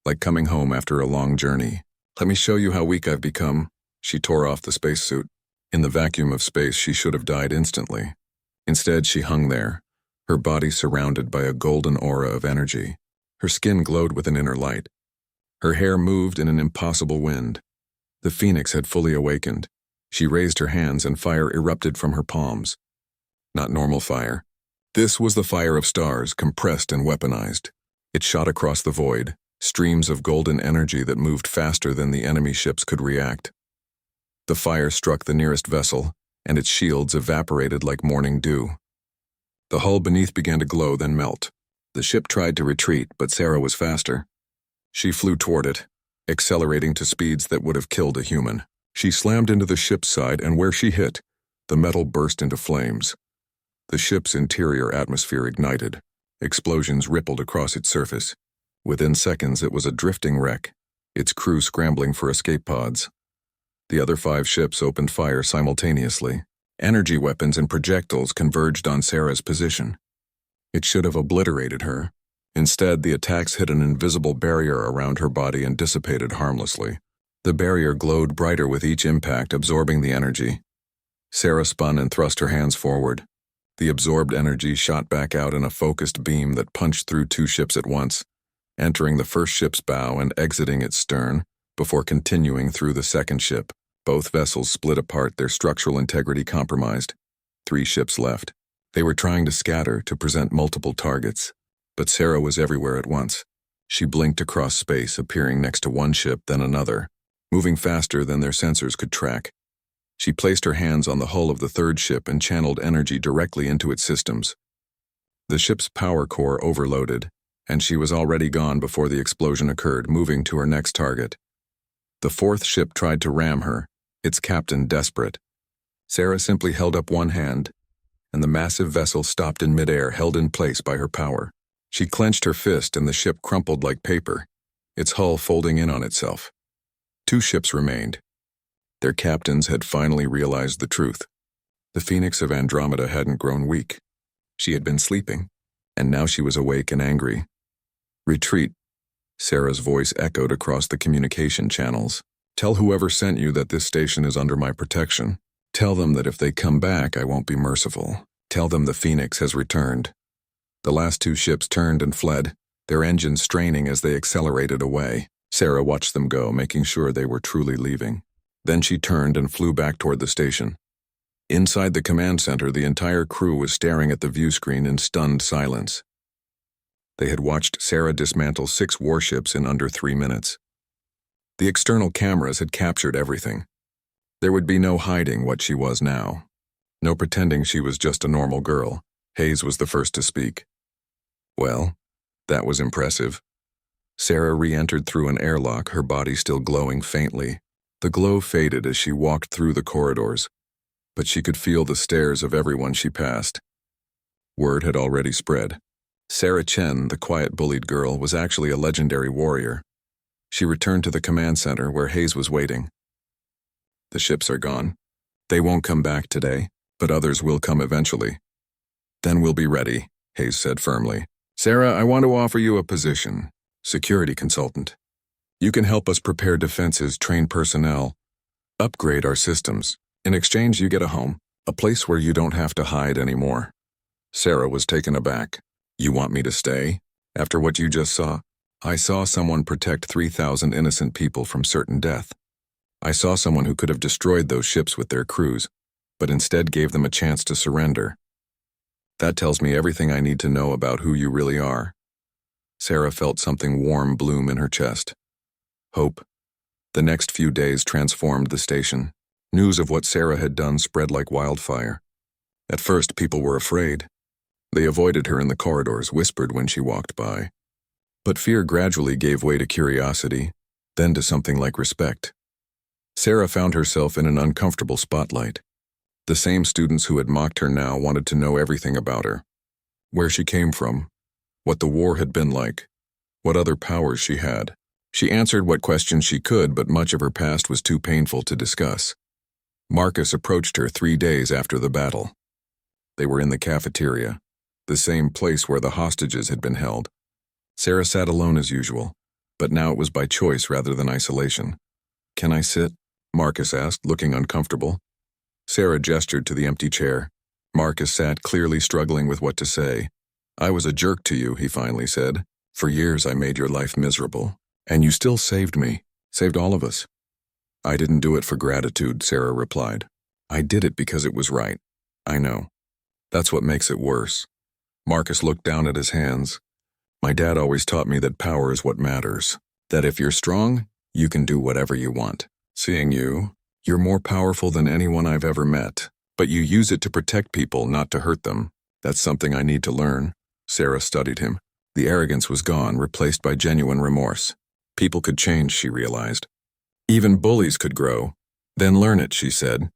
Like coming home after a long journey. "Let me show you how weak I've become." She tore off the spacesuit. In the vacuum of space, she should have died instantly. Instead, she hung there, her body surrounded by a golden aura of energy. Her skin glowed with an inner light. Her hair moved in an impossible wind. The Phoenix had fully awakened. She raised her hands and fire erupted from her palms. Not normal fire. This was the fire of stars, compressed and weaponized. It shot across the void, streams of golden energy that moved faster than the enemy ships could react. The fire struck the nearest vessel, and its shields evaporated like morning dew. The hull beneath began to glow, then melt. The ship tried to retreat, but Sarah was faster. She flew toward it, accelerating to speeds that would have killed a human. She slammed into the ship's side, and where she hit, the metal burst into flames. The ship's interior atmosphere ignited. Explosions rippled across its surface. Within seconds, it was a drifting wreck, its crew scrambling for escape pods. The other 5 ships opened fire simultaneously. Energy weapons and projectiles converged on Sarah's position. It should have obliterated her. Instead, the attacks hit an invisible barrier around her body and dissipated harmlessly. The barrier glowed brighter with each impact, absorbing the energy. Sarah spun and thrust her hands forward. The absorbed energy shot back out in a focused beam that punched through 2 ships at once, entering the first ship's bow and exiting its stern, before continuing through the second ship. Both vessels split apart, their structural integrity compromised. 3 ships left. They were trying to scatter, to present multiple targets. But Sarah was everywhere at once. She blinked across space, appearing next to one ship, then another, moving faster than their sensors could track. She placed her hands on the hull of the 3rd ship and channeled energy directly into its systems. The ship's power core overloaded, and she was already gone before the explosion occurred, moving to her next target. The 4th ship tried to ram her, its captain desperate. Sarah simply held up one hand, and the massive vessel stopped in midair, held in place by her power. She clenched her fist and the ship crumpled like paper, its hull folding in on itself. 2 ships remained. Their captains had finally realized the truth. The Phoenix of Andromeda hadn't grown weak. She had been sleeping, and now she was awake and angry. "Retreat," Sarah's voice echoed across the communication channels. "Tell whoever sent you that this station is under my protection. Tell them that if they come back, I won't be merciful. Tell them the Phoenix has returned." The last 2 ships turned and fled, their engines straining as they accelerated away. Sarah watched them go, making sure they were truly leaving. Then she turned and flew back toward the station. Inside the command center, the entire crew was staring at the view screen in stunned silence. They had watched Sarah dismantle 6 warships in under 3 minutes. The external cameras had captured everything. There would be no hiding what she was now. No pretending she was just a normal girl. Hayes was the first to speak. "Well, that was impressive. Sarah re-entered through an airlock, her body still glowing faintly. The glow faded as she walked through the corridors, but she could feel the stares of everyone she passed. Word had already spread. Sarah Chen, the quiet bullied girl, was actually a legendary warrior. She returned to the command center where Hayes was waiting. The ships are gone. They won't come back today, but others will come eventually. Then we'll be ready, Hayes said firmly. Sarah, I want to offer you a position, security consultant. You can help us prepare defenses, train personnel, upgrade our systems. In exchange, you get a home, a place where you don't have to hide anymore. Sarah was taken aback. You want me to stay? After what you just saw? I saw someone protect 3,000 innocent people from certain death. I saw someone who could have destroyed those ships with their crews, but instead gave them a chance to surrender. That tells me everything I need to know about who you really are. Sarah felt something warm bloom in her chest. Hope. The next few days transformed the station. News of what Sarah had done spread like wildfire. At first, people were afraid. They avoided her in the corridors, whispered when she walked by. But fear gradually gave way to curiosity, then to something like respect. Sarah found herself in an uncomfortable spotlight. The same students who had mocked her now wanted to know everything about her. Where she came from, what the war had been like, what other powers she had. She answered what questions she could, but much of her past was too painful to discuss. Marcus approached her 3 days after the battle. They were in the cafeteria, the same place where the hostages had been held. Sarah sat alone as usual, but now it was by choice rather than isolation. Can I sit? Marcus asked, looking uncomfortable. Sarah gestured to the empty chair. Marcus sat, clearly struggling with what to say. I was a jerk to you, he finally said. For years I made your life miserable, and you still saved me, saved all of us. I didn't do it for gratitude, Sarah replied. I did it because it was right. I know. That's what makes it worse. Marcus looked down at his hands. My dad always taught me that power is what matters, that if you're strong, you can do whatever you want. Seeing you're more powerful than anyone I've ever met, but you use it to protect people, not to hurt them. That's something I need to learn. Sarah studied him. The arrogance was gone, replaced by genuine remorse. People could change, she realized. Even bullies could grow. Then learn it, she said.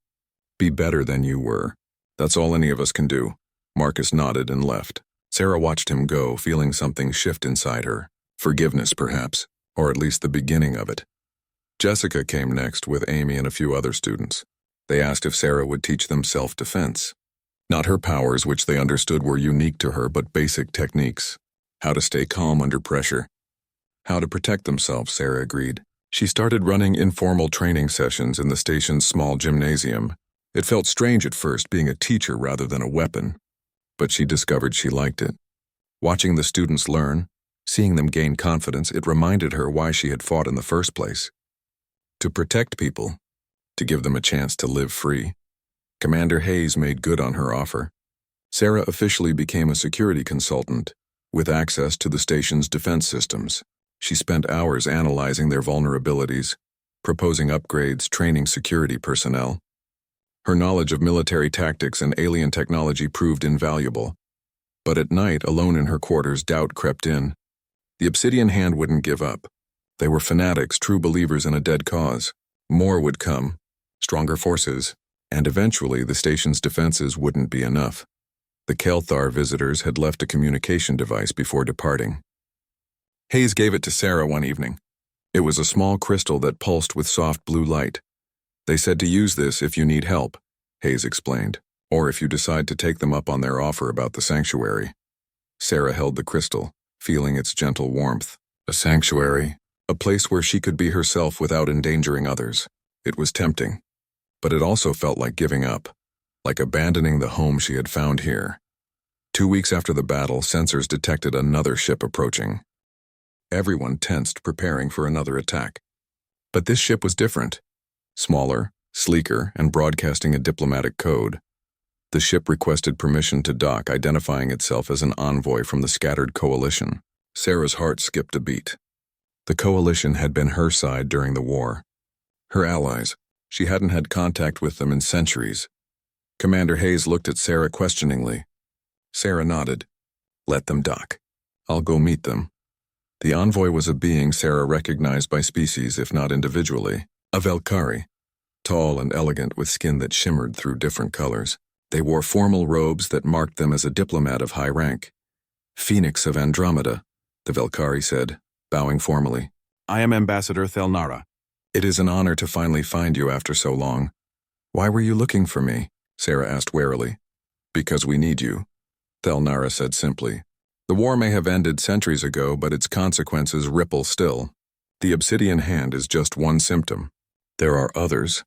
Be better than you were. That's all any of us can do. Marcus nodded and left. Sarah watched him go, feeling something shift inside her. Forgiveness, perhaps, or at least the beginning of it. Jessica came next with Amy and a few other students. They asked if Sarah would teach them self-defense. Not her powers, which they understood were unique to her, but basic techniques. How to stay calm under pressure. How to protect themselves, Sarah agreed. She started running informal training sessions in the station's small gymnasium. It felt strange at first, being a teacher rather than a weapon, but she discovered she liked it. Watching the students learn, seeing them gain confidence, it reminded her why she had fought in the first place. To protect people, to give them a chance to live free. Commander Hayes made good on her offer. Sarah officially became a security consultant, with access to the station's defense systems. She spent hours analyzing their vulnerabilities, proposing upgrades, training security personnel. Her knowledge of military tactics and alien technology proved invaluable. But at night, alone in her quarters, doubt crept in. The Obsidian Hand wouldn't give up. They were fanatics, true believers in a dead cause. More would come, stronger forces, and eventually the station's defenses wouldn't be enough. The Kelthar visitors had left a communication device before departing. Hayes gave it to Sarah one evening. It was a small crystal that pulsed with soft blue light. They said to use this if you need help, Hayes explained, or if you decide to take them up on their offer about the sanctuary. Sarah held the crystal, feeling its gentle warmth. A sanctuary, a place where she could be herself without endangering others. It was tempting, but it also felt like giving up, like abandoning the home she had found here. 2 weeks after the battle, sensors detected another ship approaching. Everyone tensed, preparing for another attack. But this ship was different. Smaller, sleeker, and broadcasting a diplomatic code. The ship requested permission to dock, identifying itself as an envoy from the scattered coalition. Sarah's heart skipped a beat. The coalition had been her side during the war. Her allies. She hadn't had contact with them in centuries. Commander Hayes looked at Sarah questioningly. Sarah nodded. Let them dock. I'll go meet them. The envoy was a being Sarah recognized by species, if not individually. A Velkari, tall and elegant with skin that shimmered through different colors. They wore formal robes that marked them as a diplomat of high rank. Phoenix of Andromeda, the Velkari said, bowing formally. I am Ambassador Thelnara. It is an honor to finally find you after so long. Why were you looking for me? Sarah asked warily. Because we need you, Thelnara said simply. The war may have ended centuries ago, but its consequences ripple still. The obsidian hand is just one symptom. There are others.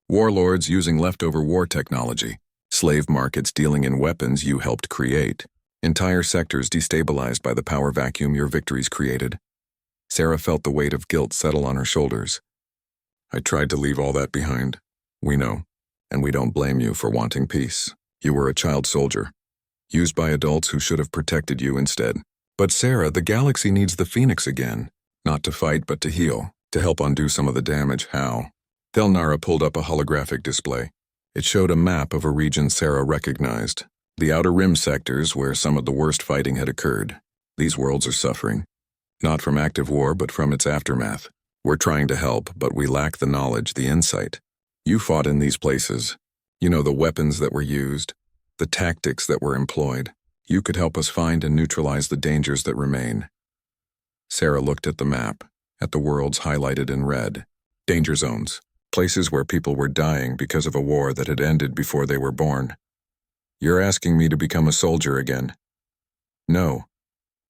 Warlords using leftover war technology. Slave markets dealing in weapons you helped create. Entire sectors destabilized by the power vacuum your victories created. Sarah felt the weight of guilt settle on her shoulders. I tried to leave all that behind. We know, and we don't blame you for wanting peace. You were a child soldier, used by adults who should have protected you instead. But Sarah, the galaxy needs the Phoenix again, not to fight but to heal, to help undo some of the damage. How? Thelnara pulled up a holographic display. It showed a map of a region Sarah recognized, the Outer Rim sectors where some of the worst fighting had occurred. These worlds are suffering, not from active war but from its aftermath. We're trying to help, but we lack the knowledge, the insight. You fought in these places. You know the weapons that were used, the tactics that were employed. You could help us find and neutralize the dangers that remain. Sarah looked at the map, at the worlds highlighted in red. Danger zones, places where people were dying because of a war that had ended before they were born. You're asking me to become a soldier again? No,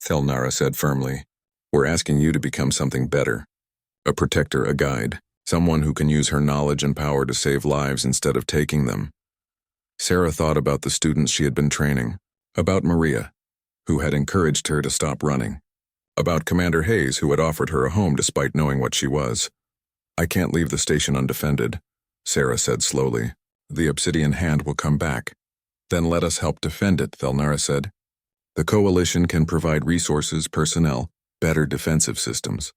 Thelnara said firmly. We're asking you to become something better. A protector, a guide, someone who can use her knowledge and power to save lives instead of taking them. Sarah thought about the students she had been training, about Maria, who had encouraged her to stop running, about Commander Hayes, who had offered her a home despite knowing what she was. I can't leave the station undefended, Sarah said slowly. The obsidian hand will come back. Then let us help defend it, Thelnara said. The coalition can provide resources, personnel, better defensive systems.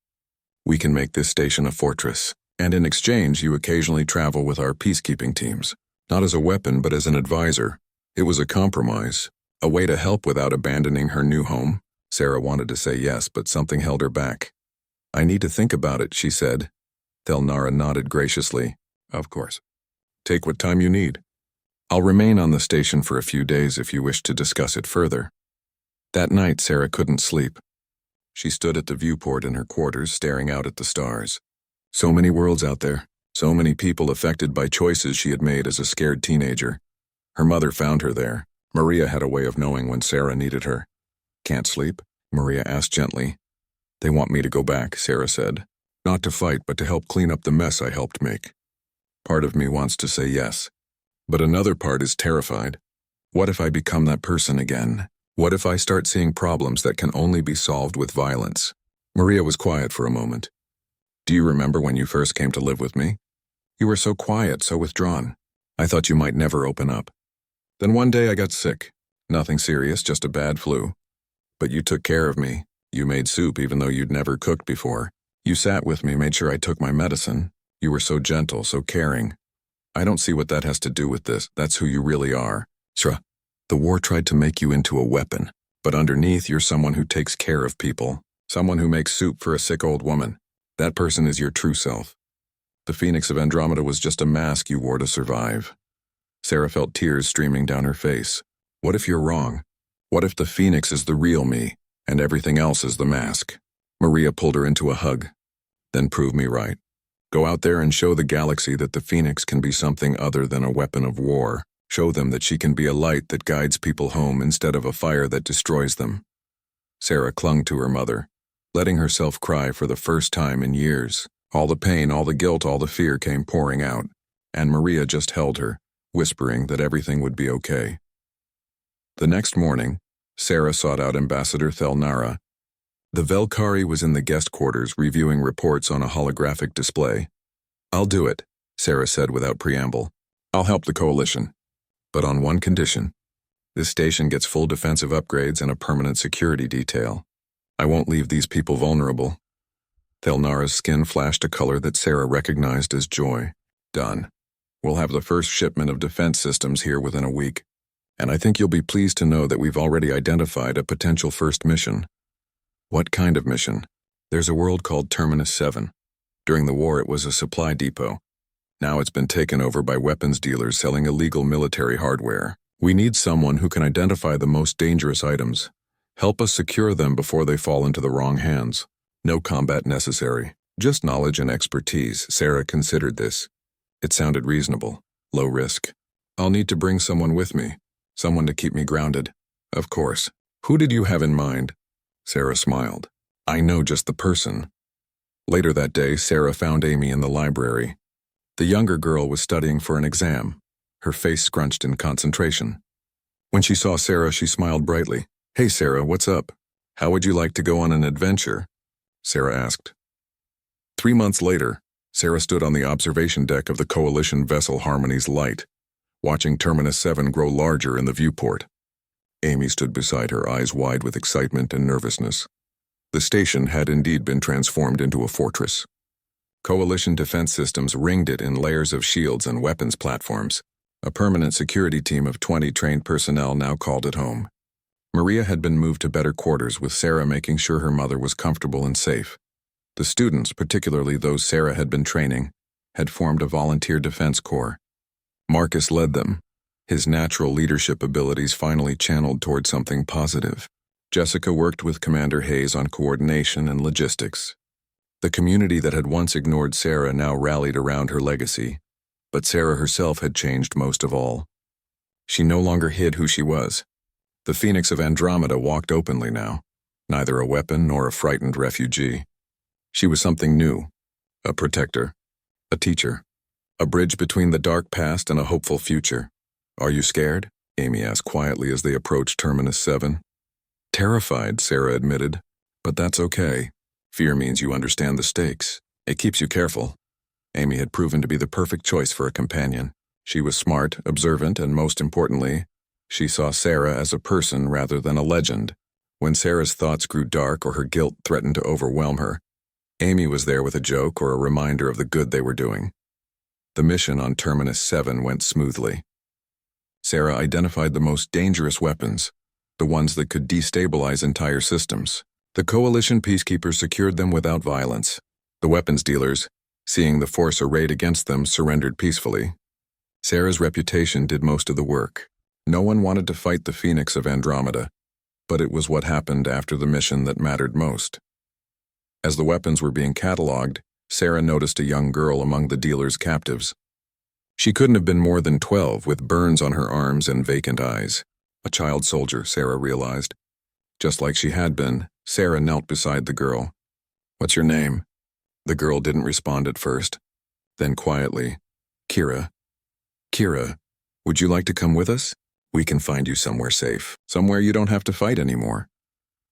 We can make this station a fortress, and in exchange you occasionally travel with our peacekeeping teams, not as a weapon but as an advisor. It was a compromise, a way to help without abandoning her new home. Sarah wanted to say yes, but something held her back. I need to think about it, she said. Thelnara nodded graciously. Of course. Take what time you need. I'll remain on the station for a few days if you wish to discuss it further. That night, Sarah couldn't sleep. She stood at the viewport in her quarters, staring out at the stars. So many worlds out there, so many people affected by choices she had made as a scared teenager. Her mother found her there. Maria had a way of knowing when Sarah needed her. Can't sleep? Maria asked gently. They want me to go back, Sarah said. Not to fight, but to help clean up the mess I helped make. Part of me wants to say yes, but another part is terrified. What if I become that person again? What if I start seeing problems that can only be solved with violence? Maria was quiet for a moment. Do you remember when you first came to live with me? You were so quiet, so withdrawn. I thought you might never open up. Then one day I got sick. Nothing serious, just a bad flu. But you took care of me. You made soup even though you'd never cooked before. You sat with me, made sure I took my medicine. You were so gentle, so caring. I don't see what that has to do with this. That's who you really are. Shra. The war tried to make you into a weapon, but underneath you're someone who takes care of people, someone who makes soup for a sick old woman. That person is your true self. The Phoenix of Andromeda was just a mask you wore to survive. Sarah felt tears streaming down her face. What if you're wrong? What if the Phoenix is the real me, and everything else is the mask? Maria pulled her into a hug. Then prove me right. Go out there and show the galaxy that the Phoenix can be something other than a weapon of war. Show them that she can be a light that guides people home instead of a fire that destroys them. Sarah clung to her mother, letting herself cry for the first time in years. All the pain, all the guilt, all the fear came pouring out, and Maria just held her, whispering that everything would be okay. The next morning, Sarah sought out Ambassador Thelnara. The Velkari was in the guest quarters reviewing reports on a holographic display. I'll do it, Sarah said without preamble. I'll help the coalition. But on one condition. This station gets full defensive upgrades and a permanent security detail. I won't leave these people vulnerable. Thelnara's skin flashed a color that Sarah recognized as joy. Done. We'll have the first shipment of defense systems here within a week. And I think you'll be pleased to know that we've already identified a potential first mission. What kind of mission? There's a world called Terminus 7. During the war, it was a supply depot. Now it's been taken over by weapons dealers selling illegal military hardware. We need someone who can identify the most dangerous items, help us secure them before they fall into the wrong hands. No combat necessary, just knowledge and expertise. Sarah considered this. It sounded reasonable, low risk. I'll need to bring someone with me, someone to keep me grounded. Of course. Who did you have in mind? Sarah smiled. I know just the person. Later that day, Sarah found Amy in the library. The younger girl was studying for an exam, her face scrunched in concentration. When she saw Sarah, she smiled brightly. Hey Sarah, what's up? How would you like to go on an adventure? Sarah asked. 3 months later, Sarah stood on the observation deck of the coalition vessel Harmony's Light, watching Terminus 7 grow larger in the viewport. Amy stood beside her, eyes wide with excitement and nervousness. The station had indeed been transformed into a fortress. Coalition defense systems ringed it in layers of shields and weapons platforms. A permanent security team of 20 trained personnel now called it home. Maria had been moved to better quarters, with Sarah making sure her mother was comfortable and safe. The students, particularly those Sarah had been training, had formed a volunteer defense corps. Marcus led them, his natural leadership abilities finally channeled toward something positive. Jessica worked with Commander Hayes on coordination and logistics. The community that had once ignored Sarah now rallied around her legacy, but Sarah herself had changed most of all. She no longer hid who she was. The Phoenix of Andromeda walked openly now, neither a weapon nor a frightened refugee. She was something new, a protector, a teacher, a bridge between the dark past and a hopeful future. Are you scared? Amy asked quietly as they approached Terminus 7. Terrified, Sarah admitted, but that's okay. Fear means you understand the stakes. It keeps you careful. Amy had proven to be the perfect choice for a companion. She was smart, observant, and most importantly, she saw Sarah as a person rather than a legend. When Sarah's thoughts grew dark or her guilt threatened to overwhelm her, Amy was there with a joke or a reminder of the good they were doing. The mission on Terminus 7 went smoothly. Sarah identified the most dangerous weapons, the ones that could destabilize entire systems. The coalition peacekeepers secured them without violence. The weapons dealers, seeing the force arrayed against them, surrendered peacefully. Sarah's reputation did most of the work. No one wanted to fight the Phoenix of Andromeda, but it was what happened after the mission that mattered most. As the weapons were being cataloged, Sarah noticed a young girl among the dealer's captives. She couldn't have been more than 12, with burns on her arms and vacant eyes. A child soldier, Sarah realized. Just like she had been, Sarah knelt beside the girl. What's your name? The girl didn't respond at first. Then quietly, Kira. Kira, would you like to come with us? We can find you somewhere safe, somewhere you don't have to fight anymore.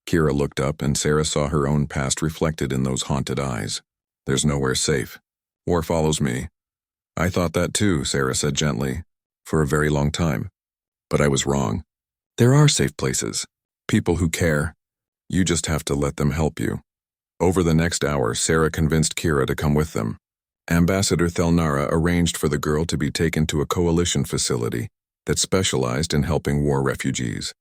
Kira looked up and Sarah saw her own past reflected in those haunted eyes. There's nowhere safe. War follows me. I thought that too, Sarah said gently, for a very long time. But I was wrong. There are safe places, people who care. You just have to let them help you. Over the next hour, Sarah convinced Kira to come with them. Ambassador Thelnara arranged for the girl to be taken to a coalition facility that specialized in helping war refugees.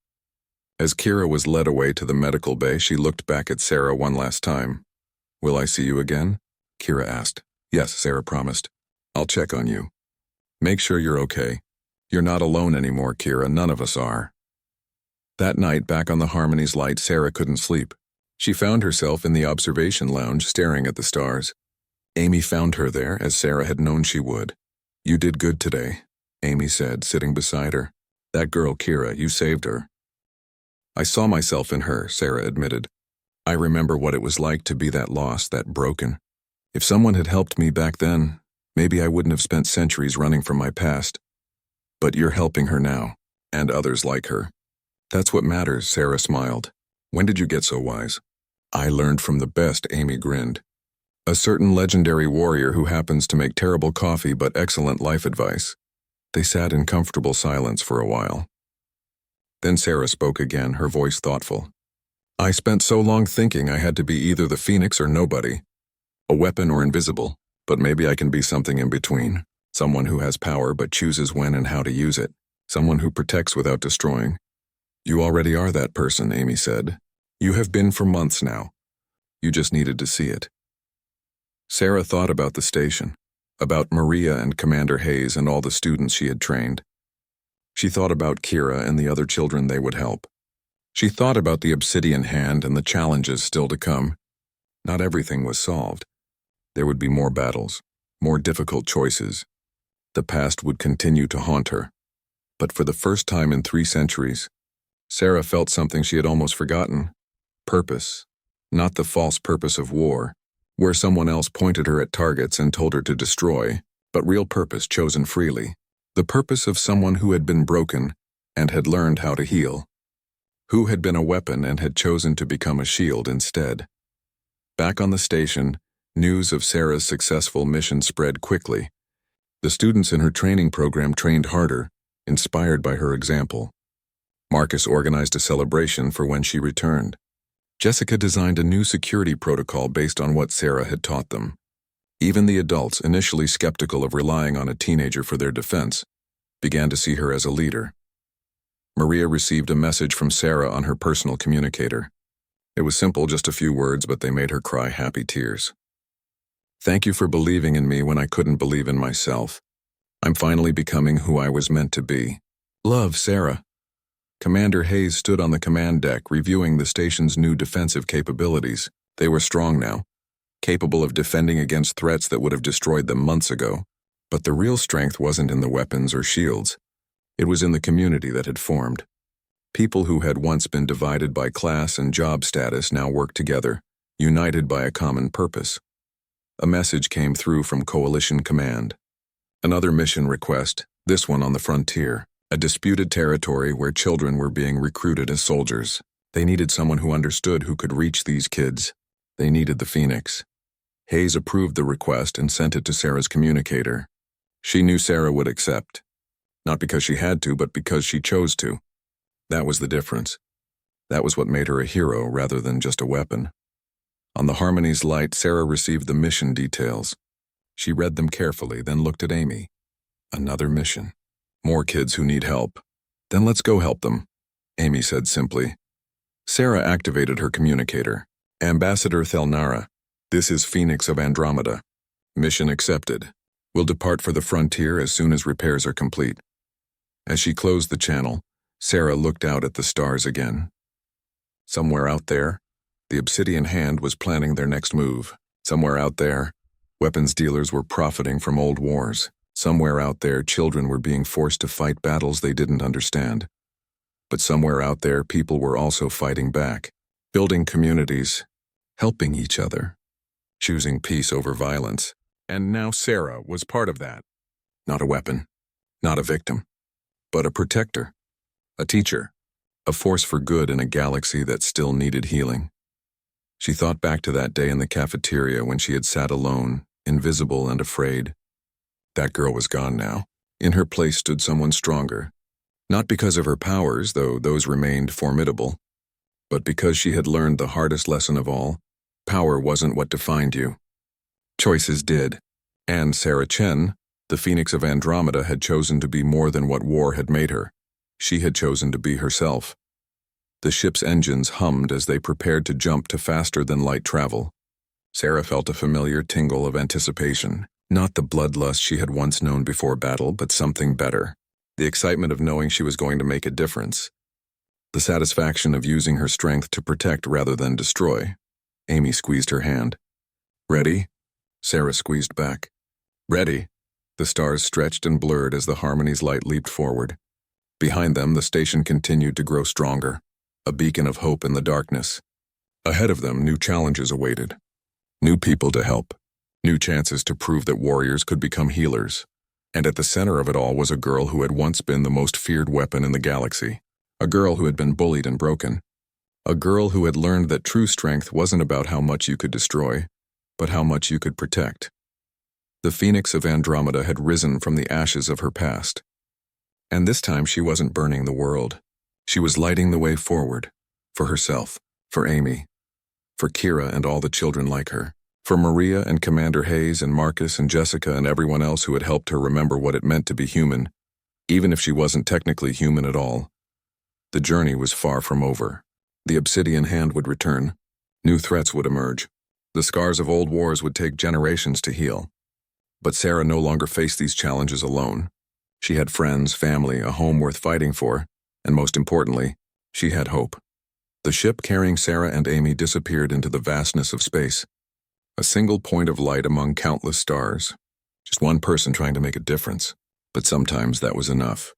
As Kira was led away to the medical bay, she looked back at Sarah one last time. Will I see you again? Kira asked. Yes, Sarah promised. I'll check on you. Make sure you're okay. You're not alone anymore, Kira. None of us are. That night, back on the Harmony's Light, Sarah couldn't sleep. She found herself in the observation lounge, staring at the stars. Amy found her there, as Sarah had known she would. You did good today, Amy said, sitting beside her. That girl, Kira, you saved her. I saw myself in her, Sarah admitted. I remember what it was like to be that lost, that broken. If someone had helped me back then, maybe I wouldn't have spent centuries running from my past. But you're helping her now, and others like her. That's what matters, Sarah smiled. When did you get so wise? I learned from the best, Amy grinned. A certain legendary warrior who happens to make terrible coffee but excellent life advice. They sat in comfortable silence for a while. Then Sarah spoke again, her voice thoughtful. I spent so long thinking I had to be either the Phoenix or nobody, a weapon or invisible, but maybe I can be something in between. Someone who has power but chooses when and how to use it. Someone who protects without destroying. You already are that person, Amy said. You have been for months now. You just needed to see it. Sarah thought about the station, about Maria and Commander Hayes and all the students she had trained. She thought about Kira and the other children they would help. She thought about the obsidian hand and the challenges still to come. Not everything was solved. There would be more battles, more difficult choices. The past would continue to haunt her. But for the first time in 3 centuries, Sarah felt something she had almost forgotten. Purpose. Not the false purpose of war, where someone else pointed her at targets and told her to destroy, but real purpose chosen freely. The purpose of someone who had been broken and had learned how to heal. Who had been a weapon and had chosen to become a shield instead. Back on the station, news of Sarah's successful mission spread quickly. The students in her training program trained harder, inspired by her example. Marcus organized a celebration for when she returned. Jessica designed a new security protocol based on what Sarah had taught them. Even the adults, initially skeptical of relying on a teenager for their defense, began to see her as a leader. Maria received a message from Sarah on her personal communicator. It was simple, just a few words, but they made her cry happy tears. Thank you for believing in me when I couldn't believe in myself. I'm finally becoming who I was meant to be. Love, Sarah. Commander Hayes stood on the command deck reviewing the station's new defensive capabilities. They were strong now, capable of defending against threats that would have destroyed them months ago. But the real strength wasn't in the weapons or shields. It was in the community that had formed. People who had once been divided by class and job status now worked together, united by a common purpose. A message came through from Coalition Command. Another mission request, this one on the frontier, a disputed territory where children were being recruited as soldiers. They needed someone who understood who could reach these kids. They needed the Phoenix. Hayes approved the request and sent it to Sarah's communicator. She knew Sarah would accept. Not because she had to, but because she chose to. That was the difference. That was what made her a hero rather than just a weapon. On the Harmony's light, Sarah received the mission details. She read them carefully, then looked at Amy. Another mission. More kids who need help. Then let's go help them, Amy said simply. Sarah activated her communicator. Ambassador Thelnara, this is Phoenix of Andromeda. Mission accepted. We'll depart for the frontier as soon as repairs are complete. As she closed the channel, Sarah looked out at the stars again. Somewhere out there, the obsidian hand was planning their next move. Somewhere out there, weapons dealers were profiting from old wars. Somewhere out there, children were being forced to fight battles they didn't understand. But somewhere out there, people were also fighting back, building communities, helping each other, choosing peace over violence. And now Sarah was part of that. Not a weapon, not a victim, but a protector, a teacher, a force for good in a galaxy that still needed healing. She thought back to that day in the cafeteria when she had sat alone, invisible and afraid. That girl was gone now. In her place stood someone stronger. Not because of her powers, though those remained formidable, but because she had learned the hardest lesson of all. Power wasn't what defined you. Choices did. And Sarah Chen, the Phoenix of Andromeda, had chosen to be more than what war had made her. She had chosen to be herself. The ship's engines hummed as they prepared to jump to faster-than-light travel. Sarah felt a familiar tingle of anticipation. Not the bloodlust she had once known before battle, but something better. The excitement of knowing she was going to make a difference. The satisfaction of using her strength to protect rather than destroy. Amy squeezed her hand. Ready? Sarah squeezed back. Ready. The stars stretched and blurred as the Harmony's light leaped forward. Behind them, the station continued to grow stronger, a beacon of hope in the darkness. Ahead of them, new challenges awaited. New people to help. New chances to prove that warriors could become healers. And at the center of it all was a girl who had once been the most feared weapon in the galaxy. A girl who had been bullied and broken. A girl who had learned that true strength wasn't about how much you could destroy, but how much you could protect. The Phoenix of Andromeda had risen from the ashes of her past. And this time she wasn't burning the world. She was lighting the way forward. For herself, for Amy, for Kira and all the children like her. For Maria and Commander Hayes and Marcus and Jessica and everyone else who had helped her remember what it meant to be human, even if she wasn't technically human at all. The journey was far from over. The obsidian hand would return. New threats would emerge. The scars of old wars would take generations to heal. But Sarah no longer faced these challenges alone. She had friends, family, a home worth fighting for, and most importantly, she had hope. The ship carrying Sarah and Amy disappeared into the vastness of space. A single point of light among countless stars. Just one person trying to make a difference. But sometimes that was enough.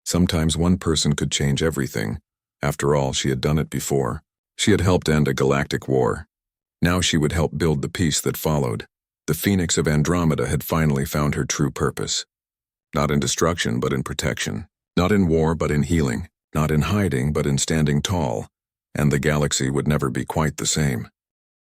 Sometimes one person could change everything. After all, she had done it before. She had helped end a galactic war. Now she would help build the peace that followed. The Phoenix of Andromeda had finally found her true purpose. Not in destruction, but in protection. Not in war, but in healing. Not in hiding, but in standing tall. And the galaxy would never be quite the same.